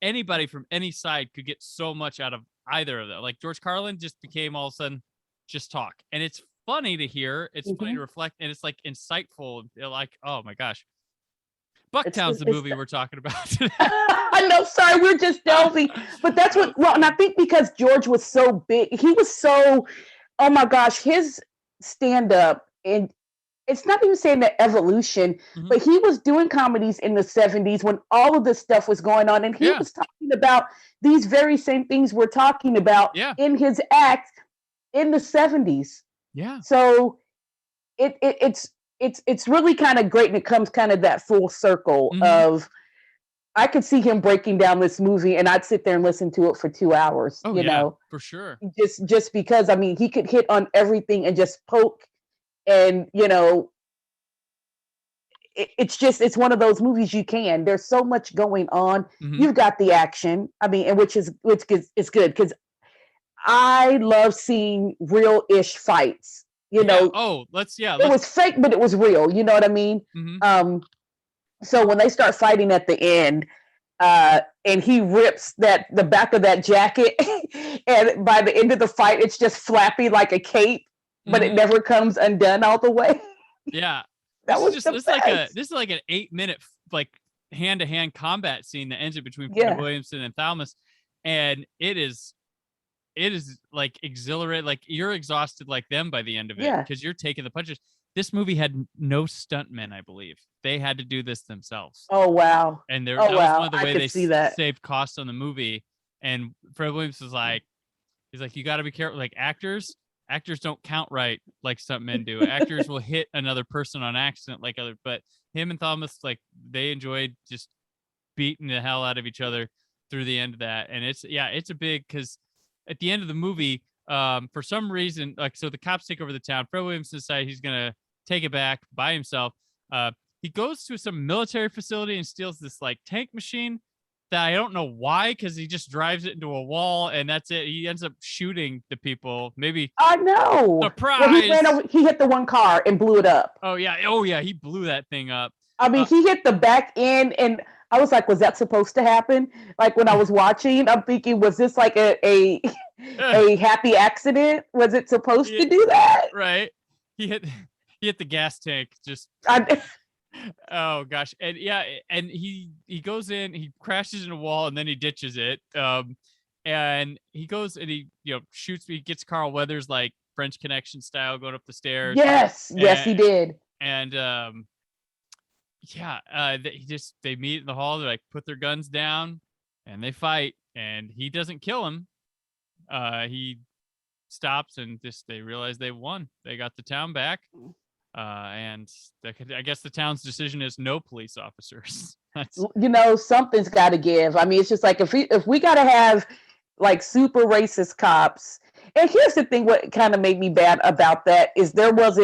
anybody from any side could get so much out of either of them. Like George Carlin just became all of a sudden just talk. And it's funny to hear. It's funny to reflect. And it's like insightful. Like, oh my gosh. Bucktown's the movie we're talking about today. I know, sorry, we're just delving. But that's what, well, and I think because George was so big, he was so, oh my gosh, his stand-up, and it's not even saying the evolution, but he was doing comedies in the 70s when all of this stuff was going on. And he was talking about these very same things we're talking about in his act in the 70s. Yeah. So it's really kind of great, and it comes kind of that full circle of, I could see him breaking down this movie and I'd sit there and listen to it for 2 hours, you know, for sure. Just because, I mean, he could hit on everything and just poke, and, you know, it's one of those movies there's so much going on. You've got the action, I mean, and which is good, because I love seeing real-ish fights, you know. It was fake, but it was real, you know what I mean? So when they start fighting at the end, and he rips the back of that jacket, and by the end of the fight, it's just flappy like a cape, but it never comes undone all the way. Yeah. That was just this is like an 8-minute like hand-to-hand combat scene that ends it between Fred Williamson and Thalmus, and it is like exhilarating. Like you're exhausted like them by the end of it because you're taking the punches. This movie had no stuntmen, I believe. They had to do this themselves. Oh wow! And that was one of the way they saved costs on the movie. And Fred Williams was like, he's like, you got to be careful. Like actors don't count right like stuntmen do. Actors will hit another person on accident like other. But him and Thomas, like they enjoyed just beating the hell out of each other through the end of that. And it's a big, because at the end of the movie, for some reason, like, so the cops take over the town. Fred Williams decides he's gonna take it back by himself. He goes to some military facility and steals this like tank machine that I don't know why, because he just drives it into a wall and that's it. He ends up shooting the people. Maybe I know. Surprise! Well, he hit the one car and blew it up. Oh yeah, he blew that thing up. I mean, he hit the back end, and I was like, was that supposed to happen? Like when I was watching, I'm thinking, was this like a happy accident? Was it supposed to do that? Right. He hit the gas tank. Just oh gosh. And and he goes in, he crashes in a wall, and then he ditches it. And he goes and he shoots. He gets Carl Weathers like French Connection style going up the stairs. Yes, he did. And they meet in the hall. They like put their guns down and they fight, and he doesn't kill him. He stops and they realize they won. They got the town back. And I guess the town's decision is no police officers. Something's got to give. I mean, it's just like if we got to have like super racist cops. And here's the thing: what kind of made me bad about that is there was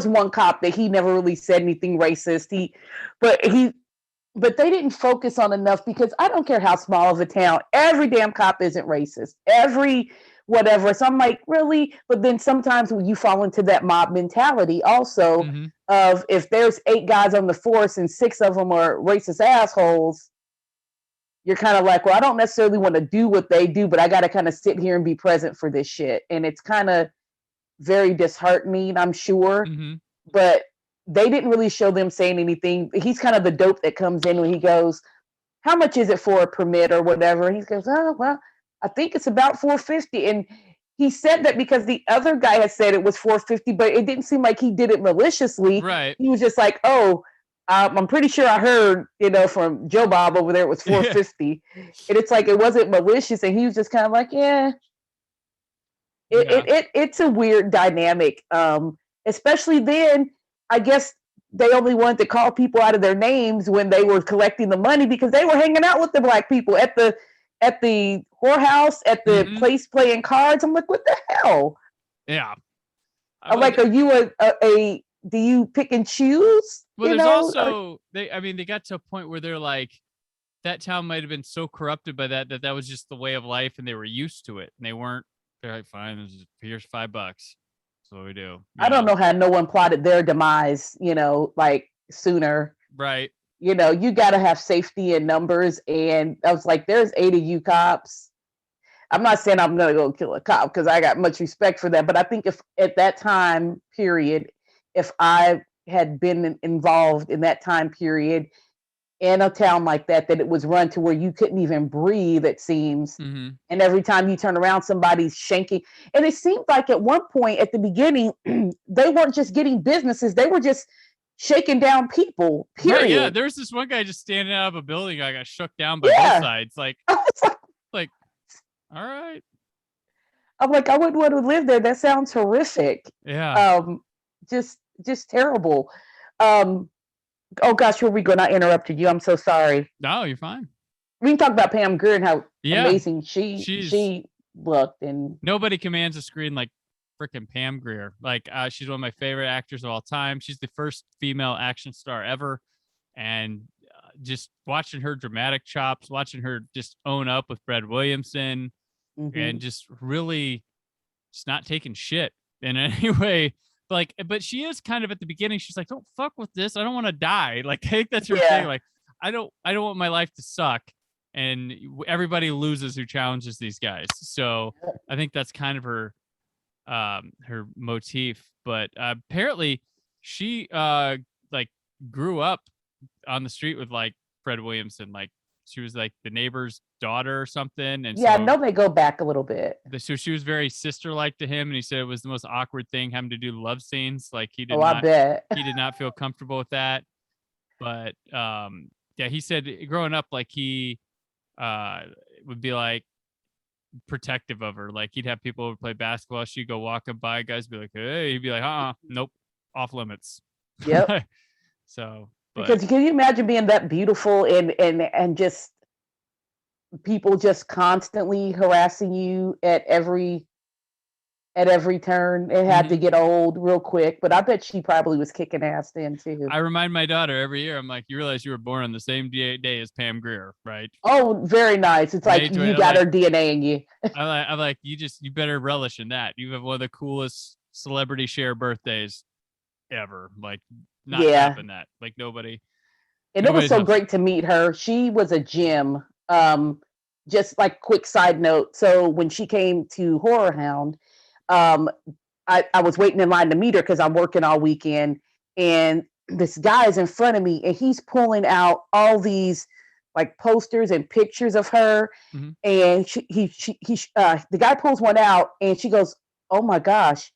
one cop that he never really said anything racist. But they didn't focus on enough, because I don't care how small of a town, every damn cop isn't racist. Every whatever. So I'm like, really? But then sometimes when you fall into that mob mentality also of, if there's 8 guys on the force and 6 of them are racist assholes, you're kind of like, well, I don't necessarily want to do what they do, but I got to kind of sit here and be present for this shit. And it's kind of very disheartening, I'm sure. But they didn't really show them saying anything. He's kind of the dope that comes in when he goes, how much is it for a permit or whatever? He goes, oh, well, I think it's about $450. And he said that because the other guy had said it was 450, but it didn't seem like he did it maliciously. Right. He was just like, oh, I'm pretty sure I heard, from Joe Bob over there, it was 450. And it's like, it wasn't malicious. And he was just kind of like, yeah. It's a weird dynamic. Especially then, I guess they only wanted to call people out of their names when they were collecting the money because they were hanging out with the black people at the whorehouse, at the place playing cards. I'm like, what the hell? Yeah. I'm like, are you do you pick and choose? Well, there's also, they got to a point where they're like, that town might have been so corrupted by that was just the way of life and they were used to it. And they're like, fine, here's $5. That's what we do. I don't know how no one plotted their demise, like sooner. Right. You got to have safety in numbers. And I was like, there's 8 of you cops. I'm not saying I'm going to go kill a cop because I got much respect for that. But I think if at that time period, if I had been involved in that time period in a town like that it was run to where you couldn't even breathe, it seems. Mm-hmm. And every time you turn around, somebody's shanking. And it seemed like at one point at the beginning, they weren't just getting businesses. They were just shaking down people, period. Right, yeah, there was this one guy just standing out of a building. I got shook down by both sides. Like, all right. I'm like, I wouldn't want to live there. That sounds horrific. Yeah. Just terrible. Oh gosh, where we go? I interrupted you. I'm so sorry. No, you're fine. We can talk about Pam Grier and how amazing she looked. And nobody commands a screen like freaking Pam Grier. Like, she's one of my favorite actors of all time. She's the first female action star ever. And just watching her dramatic chops, watching her just own up with Fred Williamson, and just really just not taking shit in any way. But she is kind of at the beginning. She's like, don't fuck with this. I don't want to die. Like, I think that's her thing. Like, I don't want my life to suck. And everybody loses who challenges these guys. So I think that's kind of her motif. But apparently she grew up on the street with like Fred Williamson. Like, she was like the neighbor's daughter or something. And I know they go back a little bit. So she was very sister-like to him, and he said it was the most awkward thing having to do love scenes. Like, he did I bet. He did not feel comfortable with that. But he said growing up, like, he would be like protective of her. Like, he'd have people over play basketball. She'd go walking by, guys be like, hey, he'd be like, nope, off limits. Yep. So. Because can you imagine being that beautiful and just people just constantly harassing you at every turn? It had to get old real quick, but I bet she probably was kicking ass then too. I remind my daughter every year, I'm like, you realize you were born on the same day as Pam Grier, right? Oh, very nice. It's like you got her DNA in you. I'm like, you better relish in that. You have one of the coolest celebrity share birthdays ever. Like, not happen that. Like, nobody. And it was so great to meet her. She was a gem. Just like quick side note. So when she came to Horror Hound, I was waiting in line to meet her because I'm working all weekend. And this guy is in front of me and he's pulling out all these like posters and pictures of her. Mm-hmm. And the guy pulls one out and she goes, oh my gosh.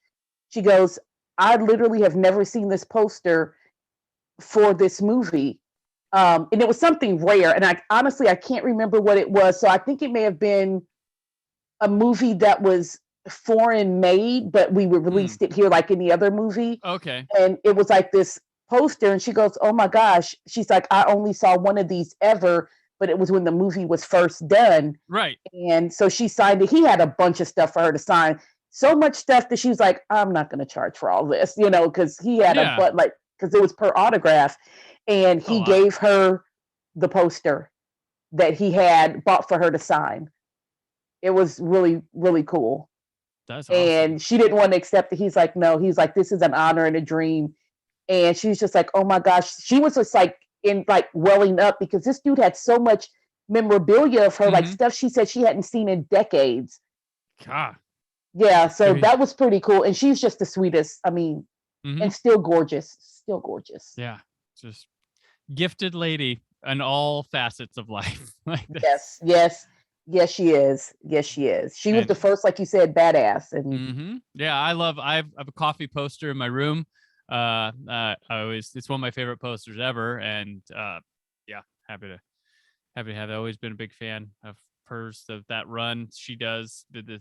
She goes, I literally have never seen this poster for this movie. And it was something rare. And I can't remember what it was. So I think it may have been a movie that was foreign made, but we released it here like any other movie. Okay. And it was like this poster. And she goes, oh my gosh. She's like, I only saw one of these ever, but it was when the movie was first done. Right. And so she signed it. He had a bunch of stuff for her to sign. So much stuff that she was like, I'm not going to charge for all this, because he had because it was per autograph. And he gave her the poster that he had bought for her to sign. It was really, really cool. That's awesome. And she didn't want to accept it. He's like, no, he's like, this is an honor and a dream. And she's just like, oh my gosh. She was just like welling up because this dude had so much memorabilia of her, like stuff she said she hadn't seen in decades. God. Yeah, so that was pretty cool. And she's just the sweetest. I mean, and still gorgeous. Yeah, just gifted lady in all facets of life. Yes. Yes, she is. Yes, she is. She was And the first, like you said, badass. And yeah, I have a coffee poster in my room. It's one of my favorite posters ever. And yeah, happy to have always been a big fan of hers, of that run she does the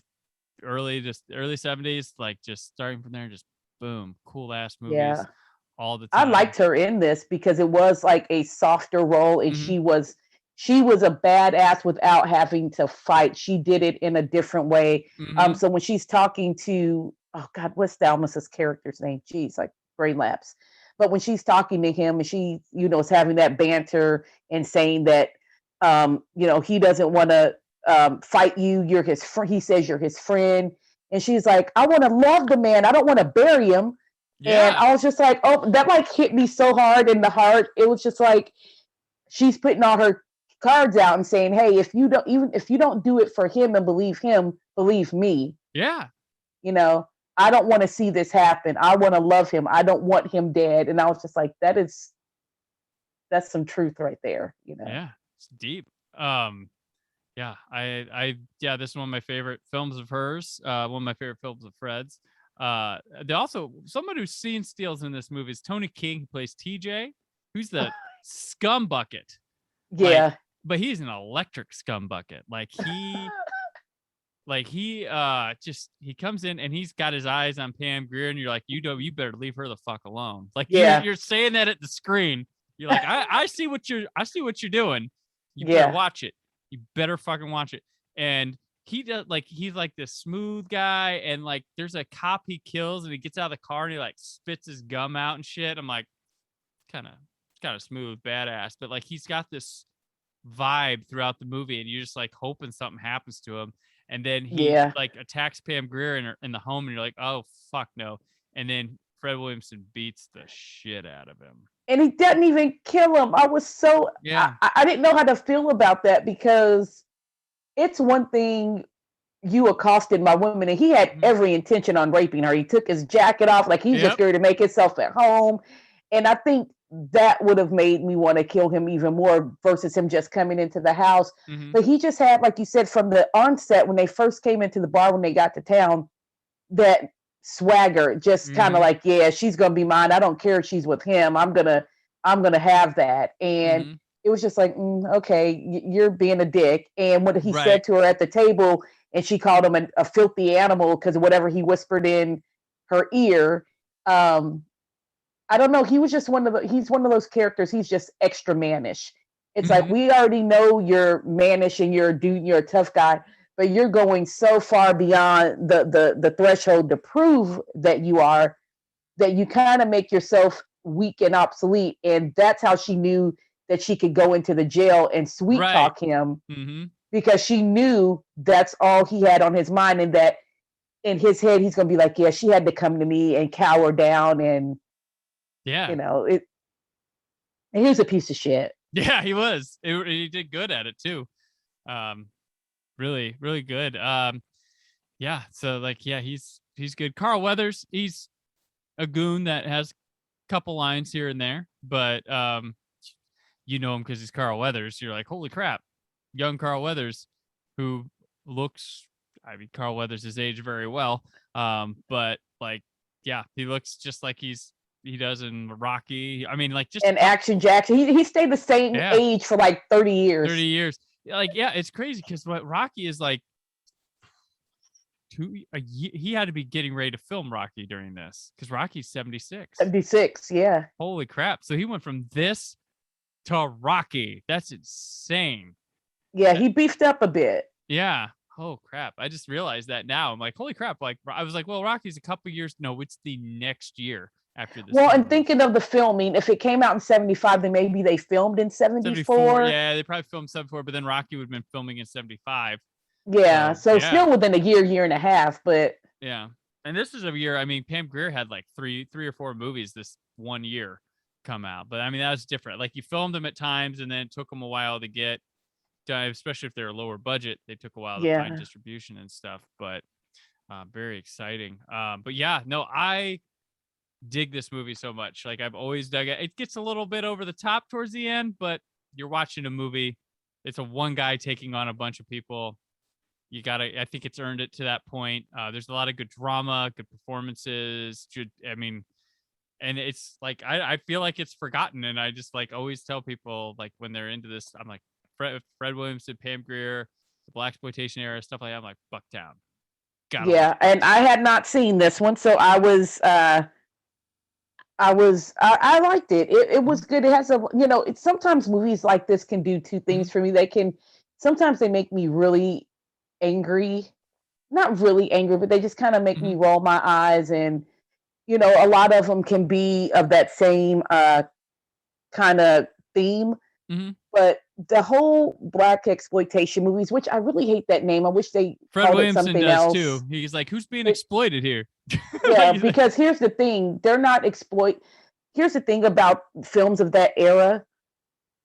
early 70s, like just starting from there, just boom, cool ass movies yeah, all the I time. liked her in this because it was like a softer role, and Mhm. she was a badass without having to fight. She did it in a different way. Mhm. So when she's talking to, oh God, what's Dalmas's character's name? Jeez, like brain lapse. But when she's talking to him and she, is having that banter and saying that, he doesn't want to fight you. You're his friend. He says you're his friend, and she's like, I want to love the man. I don't want to bury him. And Yeah. I was just like, oh, that like hit me so hard in the heart. It was just like she's putting all her cards out and saying, hey, if you don't do it for him and him, believe me. Yeah. You know, I don't want to see this happen. I want to love him. I don't want him dead. And I was just like, that's some truth right there, Yeah. It's deep. Yeah, yeah, this is one of my favorite films of hers. One of my favorite films of Fred's. They also, someone who's seen steals in this movie is Tony King, who plays TJ, who's the scum bucket. Like, Yeah. but he's an electric scum bucket. He comes in and he's got his eyes on Pam Grier, and you're like, you better leave her the fuck alone. Like Yeah. you're saying that at the screen. You're like, I see what you're doing. You better Yeah. watch it. You better fucking watch it. And he does, like, he's like this smooth guy, and like there's a cop he kills, and he gets out of the car and he like spits his gum out and shit. I'm like, kind of smooth, badass, but like he's got this vibe throughout the movie, and you're just like hoping something happens to him. And then he Yeah. like attacks Pam Grier in the home, and you're like, oh fuck no. And then Fred Williamson beats the shit out of him. And he doesn't even kill him. I was so Yeah. I didn't know how to feel about that, because it's one thing you accosted my woman, and he had every intention on raping her. He took his jacket off, like he's just going to make himself at home. And I think that would have made me want to kill him even more versus him just coming into the house. But he just had, like you said, from the onset, when they first came into the bar, when they got to town, that swagger, just kind of like, yeah, she's gonna be mine. I don't care if she's with him. I'm gonna have that. And it was just like, okay, you're being a dick. And what he said to her at the table, and she called him a filthy animal because of whatever he whispered in her ear. I don't know. He was just he's one of those characters. He's just extra mannish. It's like, we already know you're mannish and you're a dude, you're a tough guy, but you're going so far beyond the threshold to prove that you are, that you kind of make yourself weak and obsolete. And that's how she knew that she could go into the jail and sweet talk him, because she knew that's all he had on his mind, and that in his head, he's going to be like, yeah, she had to come to me and cower down. And, and he was a piece of shit. Yeah, he was. He did good at it too. Really, really good. Yeah. So like, yeah, he's good. Carl Weathers, he's a goon that has a couple lines here and there, but you know him because he's Carl Weathers. You're like, holy crap, young Carl Weathers, who looks, I mean, Carl Weathers has aged very well. But like, yeah, he looks just like he does in Rocky. I mean, like, just and Action Jackson. He stayed the same age for like 30 years. 30 years. Like, yeah, it's crazy because what Rocky is like, he had to be getting ready to film Rocky during this, because Rocky's 76. 76, yeah. Holy crap. So he went from this to Rocky. That's insane. Yeah, he beefed up a bit. Yeah. Oh crap. I just realized that now. I'm like, holy crap. Like, I was like, well, Rocky's a couple years. No, it's the next year after this. Well, and thinking of the filming, if it came out in 75, then maybe they filmed in 74. Yeah, they probably filmed 74, but then Rocky would have been filming in 75. Yeah, so still within a year and a half, but yeah. And this is a year, I mean, Pam Grier had like three or four movies this one year come out, but I mean, that was different. Like, you filmed them at times, and then it took them a while to get, especially if they're lower budget, they took a while to find distribution and stuff, but very exciting. But yeah, no, I dig this movie so much. Like, I've always dug it. It gets a little bit over the top towards the end, but you're watching a movie it's a one guy taking on a bunch of people. I think it's earned it to that point. There's a lot of good drama, good performances. And it's like, I feel like it's forgotten. And I just like always tell people, like, when they're into this, I'm like, Fred Williamson, Pam Grier, the blaxploitation era, stuff like that. I'm like, Bucktown. Yeah, and I had not seen this one, so I liked it. It was good. It has it's sometimes movies like this can do two things for me. Sometimes they make me really angry, not really angry, but they just kind of make me roll my eyes. And, a lot of them can be of that same kind of theme. But the whole black exploitation movies, which I really hate that name. I wish they Fred called Williamson it something does else. too. He's like, who's being exploited here? Yeah, because here's the thing. They're not Here's the thing about films of that era.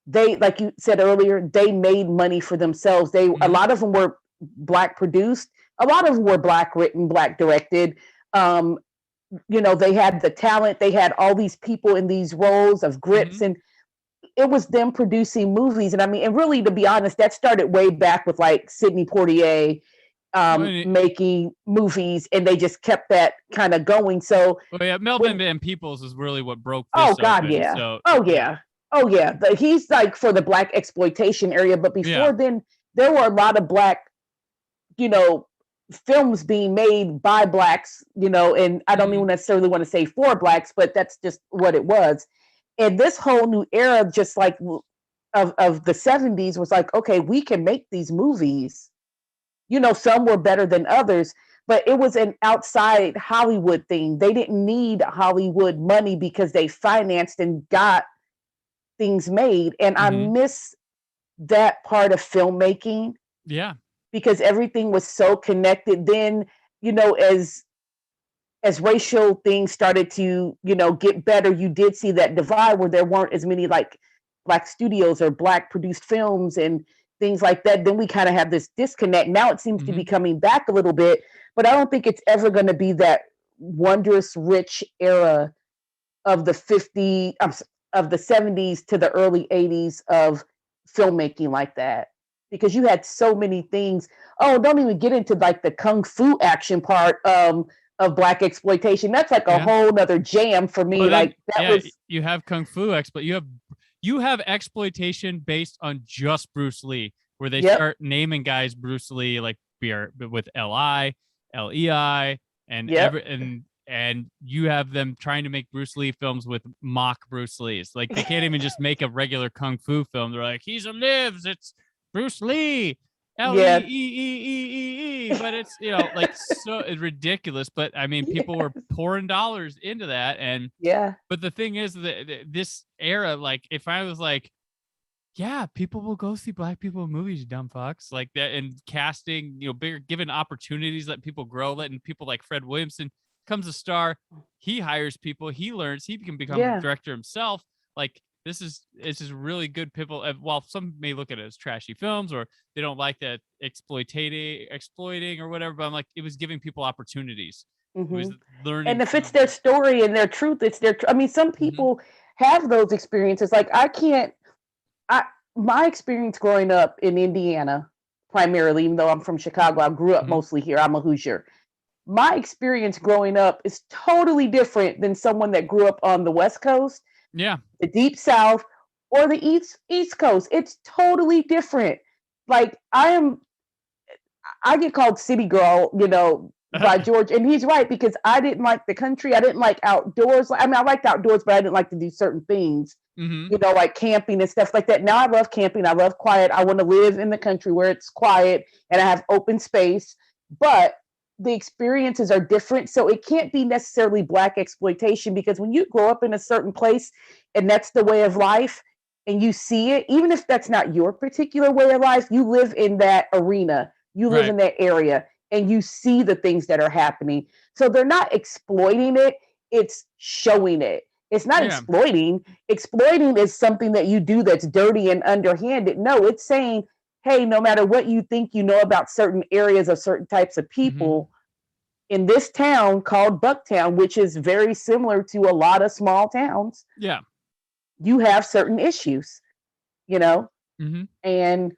They, like you said earlier, they made money for themselves. A lot of them were black produced. A lot of them were black written, black directed. They had the talent. They had all these people in these roles of grips, and it was them producing movies. And and really, to be honest, that started way back with like Sidney Poitier making movies, and they just kept that kind of going. So, Melvin Van Peebles is really what broke this. Oh God, open, yeah. So, Oh yeah. He's like for the black exploitation area, but before then, there were a lot of black, films being made by blacks, and I don't even necessarily want to say for blacks, but that's just what it was. And this whole new era, just like of the 70s, was like, okay, we can make these movies. Some were better than others, but it was an outside Hollywood thing. They didn't need Hollywood money because they financed and got things made. And I miss that part of filmmaking. Yeah. Because everything was so connected. Then, as racial things started to, get better, you did see that divide where there weren't as many like black studios or black produced films and things like that. Then we kind of have this disconnect. Now it seems to be coming back a little bit, but I don't think it's ever going to be that wondrous rich era of the 70s to the early 80s of filmmaking like that. Because you had so many things. Oh, don't even get into like the kung fu action part of black exploitation. That's like a whole nother jam for me. You have kung fu you have exploitation based on just Bruce Lee, where they start naming guys Bruce Lee, like with LI, LEI, and you have them trying to make Bruce Lee films with mock Bruce Lee's. Like they can't even just make a regular kung fu film. They're like, he's a lives. It's Bruce Lee, Leee, but it's like so it's ridiculous. But I mean, people were pouring dollars into that, and But the thing is that this era, like, if I was like, yeah, people will go see black people in movies, you dumb fucks, like that, and casting, bigger, giving opportunities, letting people grow, letting people like Fred Williamson comes a star, he hires people, he learns, he can become a director himself, like. This is really good. People, while some may look at it as trashy films or they don't like that exploiting or whatever, but I'm like, it was giving people opportunities. It was learning. And if it's their story and their truth, it's their. Some people have those experiences. Like my experience growing up in Indiana, primarily, even though I'm from Chicago, I grew up mostly here. I'm a Hoosier. My experience growing up is totally different than someone that grew up on the West Coast. Yeah. The Deep South or the East Coast. It's totally different. Like I get called city girl, by George. And he's right, because I didn't like the country. I didn't like outdoors. I liked outdoors, but I didn't like to do certain things, like camping and stuff like that. Now I love camping. I love quiet. I want to live in the country where it's quiet and I have open space. But the experiences are different. So it can't be necessarily black exploitation, because when you grow up in a certain place and that's the way of life and you see it, even if that's not your particular way of life, you live in that arena, you live in that area and you see the things that are happening. So they're not exploiting it. It's showing it. It's not exploiting. Exploiting is something that you do that's dirty and underhanded. No, it's saying, hey, no matter what you think you know about certain areas of certain types of people, in this town called Bucktown, which is very similar to a lot of small towns, you have certain issues, and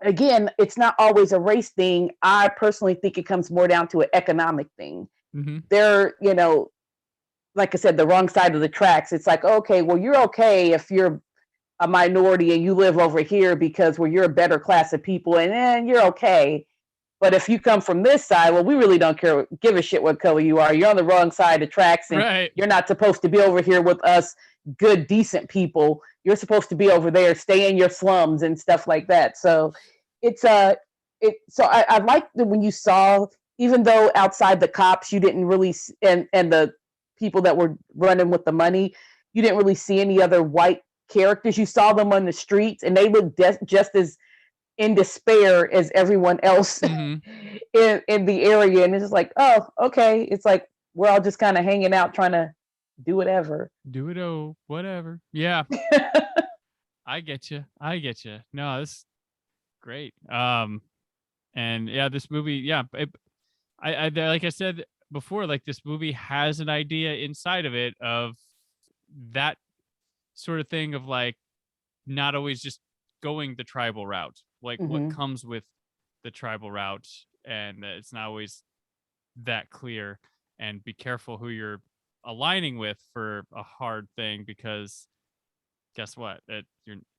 again, it's not always a race thing. I personally think it comes more down to an economic thing. Mm-hmm. They're, like I said, the wrong side of the tracks. It's like, okay, well, you're okay if you're a minority and you live over here because you're a better class of people, and then you're okay. But if you come from this side, well, we really don't give a shit what color you are. You're on the wrong side of the tracks, and Right. you're not supposed to be over here with us good, decent people. You're supposed to be over there, stay in your slums and stuff like that. So it's so I liked that when you saw, even though outside the cops you didn't really and the people that were running with the money, you didn't really see any other white characters. You saw them on the streets, and they looked just as in despair as everyone else Mm-hmm. in the area. And it's just like, oh, okay. It's like we're all just kind of hanging out trying to do whatever. Do it, oh, whatever. Yeah. I get you. No, this is great. And yeah, this movie, yeah, I like I said before, like this movie has an idea inside of it of that sort of thing of like not always just going the tribal route, like what comes with the tribal route, and it's not always that clear. And be careful who you're aligning with for a hard thing, because guess what? That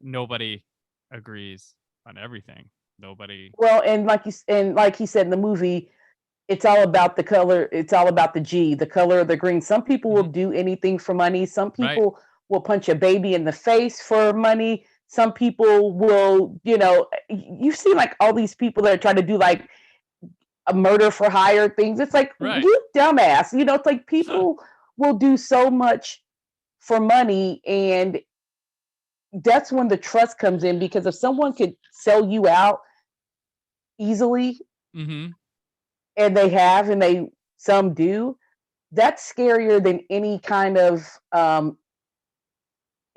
nobody agrees on everything. Nobody. Well, and like he said in the movie, it's all about the color. It's all about the G, the color of the green. Some people will do anything for money. Some people will punch a baby in the face for money. Some people will, you see like all these people that are trying to do like a murder for hire things. It's like, you dumbass. It's like people will do so much for money, and that's when the trust comes in, because if someone could sell you out easily, and some do, that's scarier than any kind of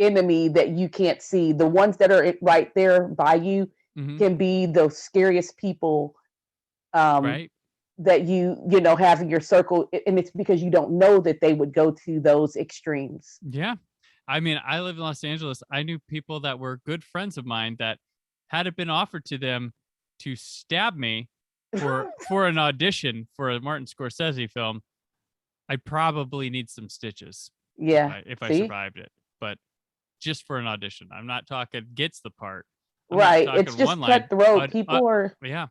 enemy that you can't see. The ones that are right there by you can be the scariest people that you have in your circle, and it's because you don't know that they would go to those extremes. Yeah. I mean, I live in Los Angeles. I knew people that were good friends of mine that had it been offered to them to stab me for an audition for a Martin Scorsese film, I'd probably need some stitches. Yeah. If I survived it. But just for an audition. I'm not talking gets the part. Right. It's just cutthroat. People are. Yeah.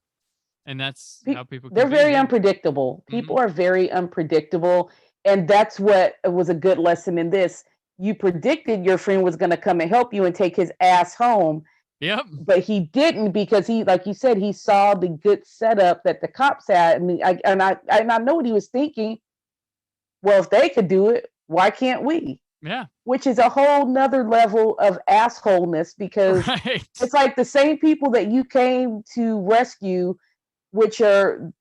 And that's how people. They're very unpredictable. People are very unpredictable. And that's what was a good lesson in this. You predicted your friend was going to come and help you and take his ass home. Yep. But he didn't, because he, like you said, he saw the good setup that the cops had. And I know what he was thinking. Well, if they could do it, why can't we? Yeah. Which is a whole nother level of assholeness, because it's like the same people that you came to rescue, which are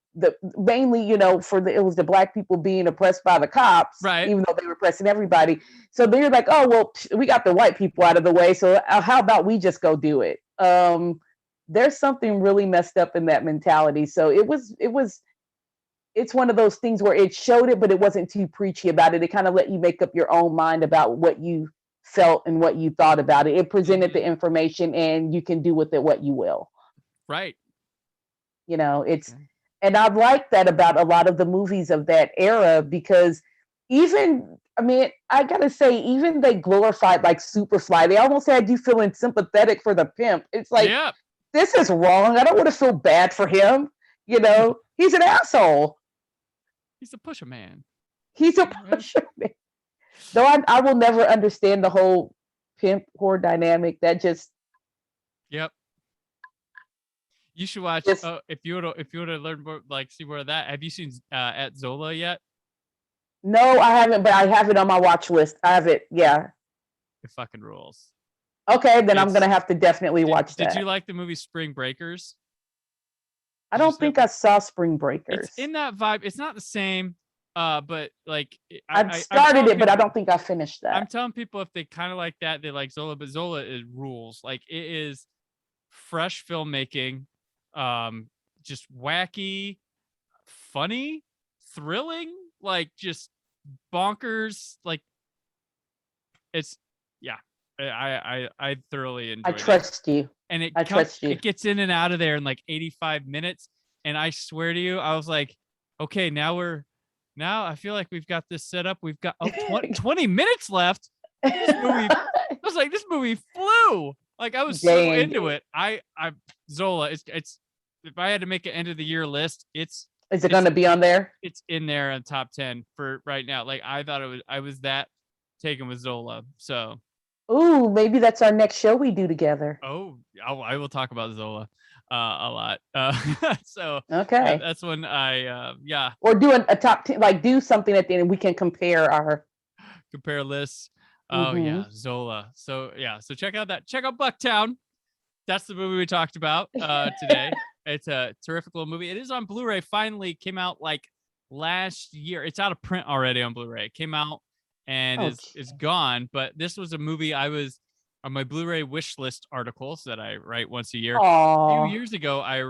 mainly, it was the black people being oppressed by the cops, even though they were oppressing everybody. So they're like, oh, well, we got the white people out of the way, so how about we just go do it? There's something really messed up in that mentality. So it's one of those things where it showed it, but it wasn't too preachy about it. It kind of let you make up your own mind about what you felt and what you thought about it. It presented the information, and you can do with it what you will. Right. And I like that about a lot of the movies of that era, because I gotta say, even they glorified like Superfly. They almost had you feeling sympathetic for the pimp. It's like, this is wrong. I don't want to feel bad for him. He's an asshole. He's a pusher man. Though I will never understand the whole pimp whore dynamic. That just. Yep. You should watch. If you would have learned more, like see more of that. Have you seen At Zola yet? No, I haven't, but I have it on my watch list. I have it. Yeah. It fucking rules. Okay, then I'm gonna have to definitely watch that. Did you like the movie Spring Breakers? I don't think I saw Spring Breakers. It's in that vibe. It's not the same, but like I started it, but I don't think I finished that. I'm telling people if they kind of like that, they like Zola, but Zola is rules. Like it is fresh filmmaking, just wacky, funny, thrilling, like just bonkers. Like it's I thoroughly I enjoyed it. trust you. And I trust you. it gets in and out of there in like 85 minutes. And I swear to you, I was like, okay, now I feel like we've got this set up. We've got 20 minutes left. This movie, I was like, this movie flew. Like I was so Dang. into it. I Zola, it's if I had to make an end of the year list, Is it going to be on there? It's in there on top 10 for right now. Like I thought I was that taken with Zola. So Ooh, maybe that's our next show we do together. oh, I will talk about Zola a lot. So Okay. that's when I yeah, Or do a top 10, like do something at the end and we can compare our compare lists. Oh yeah, Zola. So yeah, so check out Bucktown. That's the movie we talked about today. It's a terrific little movie. It is on Blu-ray. Finally came out like last year. It's out of print already on Blu-ray. It came out and is gone. But this was a movie I was on my Blu-ray wish list articles that I write once a year. Aww. A few years ago, I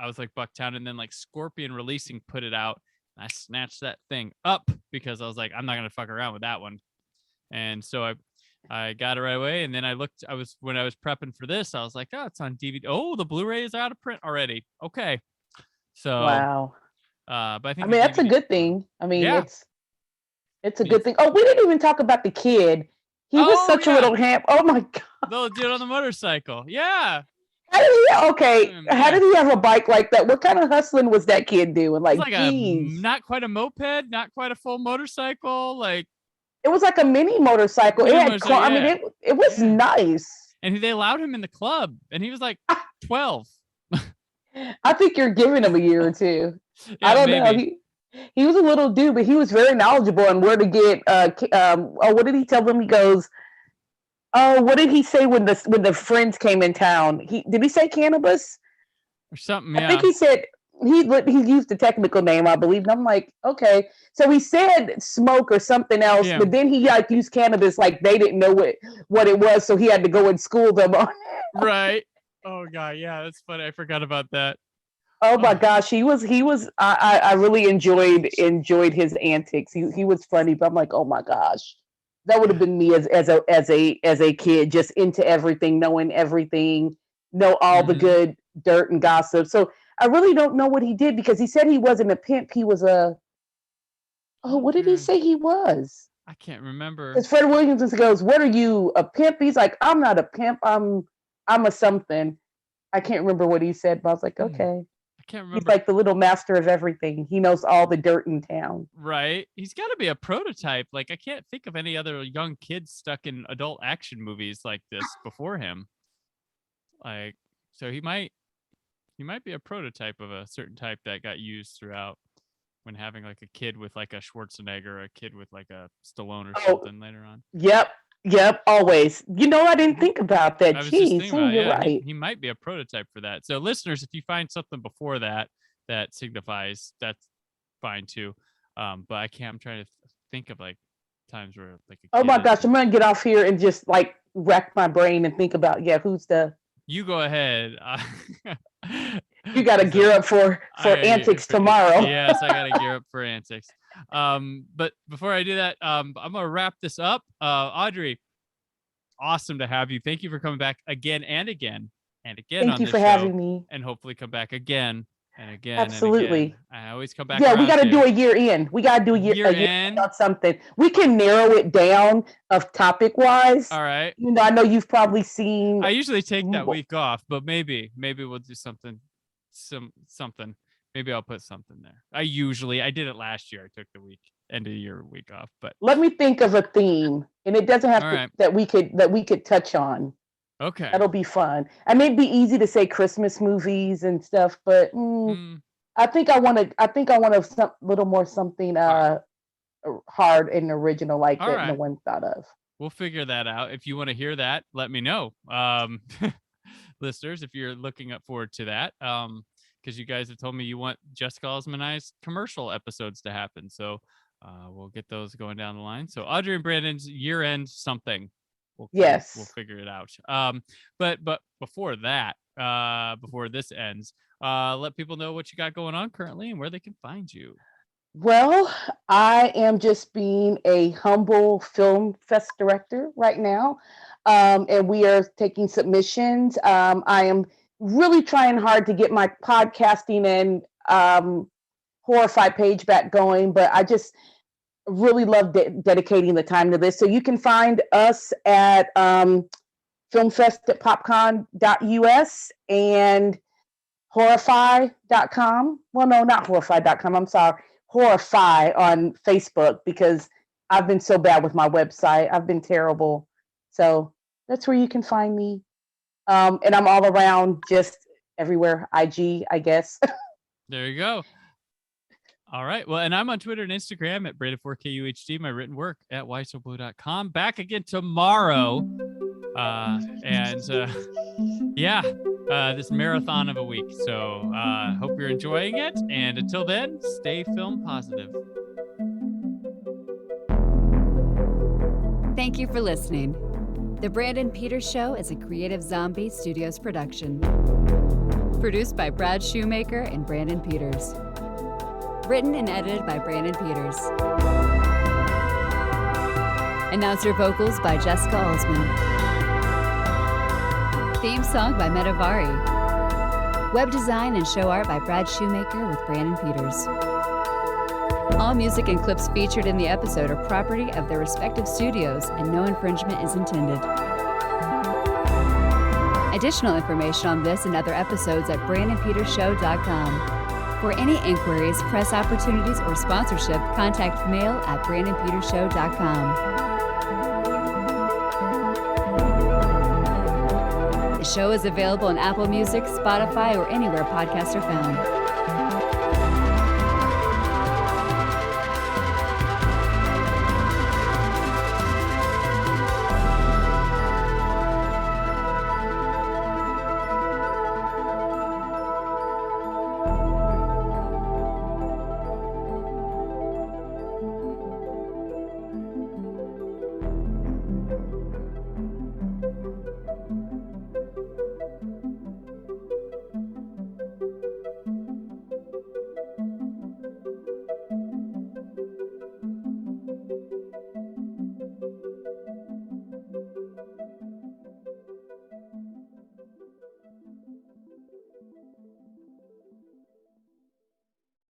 was like Bucktown, and then like Scorpion Releasing put it out. And I snatched that thing up because I was like, I'm not gonna fuck around with that one. And so I got it right away, and then when I was prepping for this, I was like, oh, it's on DVD. Oh, the Blu-ray is out of print already. Okay, so wow. But I think that's a good thing. I mean, yeah. it's a good thing. Oh, we didn't even talk about the kid. He was such a little hamp. Oh my god, little dude on the motorcycle. Yeah. How did he have a bike like that? What kind of hustling was that kid doing? Like not quite a moped, not quite a full motorcycle. Like it was like a mini motorcycle. It had, I mean, it was nice. And they allowed him in the club, and he was like 12. I think you're giving him a year or two. I don't know. He was a little dude, but he was very knowledgeable on where to get. What did he tell them? He goes, "Oh, what did he say when the friends came in town? Did he say cannabis or something?" I think he said he used the technical name, I believe. And I'm like, okay, so he said smoke or something else, but then he like used cannabis, like they didn't know what it was, so he had to go and school them on it. Right. Oh god, yeah, that's funny. I forgot about that. Oh my gosh, he was. I really enjoyed his antics. He was funny, but I'm like, oh my gosh, that would have been me as a kid, just into everything, knowing everything, know all the good dirt and gossip. So I really don't know what he did, because he said he wasn't a pimp. He was what did he say he was? I can't remember. Because Fred Williams goes, "What are you, a pimp?" He's like, "I'm not a pimp. I'm a something." I can't remember what he said, but I was like, okay. I can't remember. He's like the little master of everything. He knows all the dirt in town. Right. He's got to be a prototype. Like, I can't think of any other young kids stuck in adult action movies like this before him. Like, so he might be a prototype of a certain type that got used throughout when having like a kid with like a Schwarzenegger, or a kid with like a Stallone or something later on. Yep, always. I didn't think about that. Jeez, you're right. He might be a prototype for that. So listeners, if you find something before that signifies, that's fine too. But I'm trying to think of like times where like oh my gosh, I'm gonna get off here and just like rack my brain and think about who's the. You go ahead. You got to gear up for antics tomorrow. Yes, I got to gear up for antics. But before I do that, I'm gonna wrap this up. Audery, awesome to have you. Thank you for coming back again and again and again. Thank you for having me, and hopefully come back again and again. Absolutely. And again. I always come back. Yeah, we got to do a year in. We got to do a year in about something. We can narrow it down of topic wise. All right. I know you've probably seen. I usually take that week off, but maybe we'll do something. Something. Maybe I'll put something there. I did it last year. I took the end of the year week off, but let me think of a theme, and it doesn't have to that we could touch on. Okay, that'll be fun. I mean, it'd be easy to say Christmas movies and stuff, but I think I want a little more something hard and original like that no one thought of. We'll figure that out. If you want to hear that, let me know. Listeners, if you're looking forward to that, because you guys have told me you want Jessica Osman and I's commercial episodes to happen, so we'll get those going down the line. So Audery and Brandon's year-end something. We'll figure it out. But before that, before this ends, let people know what you got going on currently and where they can find you. Well, I am just being a humble film fest director right now, and we are taking submissions. I am really trying hard to get my podcasting and Horrify page back going, but I just really love dedicating the time to this. So you can find us at filmfest at popcon.us and horrify.com. Well, no, not horrify.com. I'm sorry. Horrify on Facebook, because I've been so bad with my website. I've been terrible. So that's where you can find me. And I'm all around, just everywhere. IG, I guess. There you go. All right. Well, and I'm on Twitter and Instagram at Brandon4KUHD, my written work at whysoblu.com. Back again tomorrow. This marathon of a week. So hope you're enjoying it. And until then, stay film positive. Thank you for listening. The Brandon Peters Show is a Creative Zombie Studios production. Produced by Brad Shoemaker and Brandon Peters. Written and edited by Brandon Peters. Announcer vocals by Jessica Alsman. Theme song by Metavari. Web design and show art by Brad Shoemaker with Brandon Peters. All music and clips featured in the episode are property of their respective studios, and no infringement is intended. Additional information on this and other episodes at BrandonPetersShow.com. For any inquiries, press opportunities, or sponsorship, contact mail at BrandonPetersShow.com. The show is available on Apple Music, Spotify, or anywhere podcasts are found.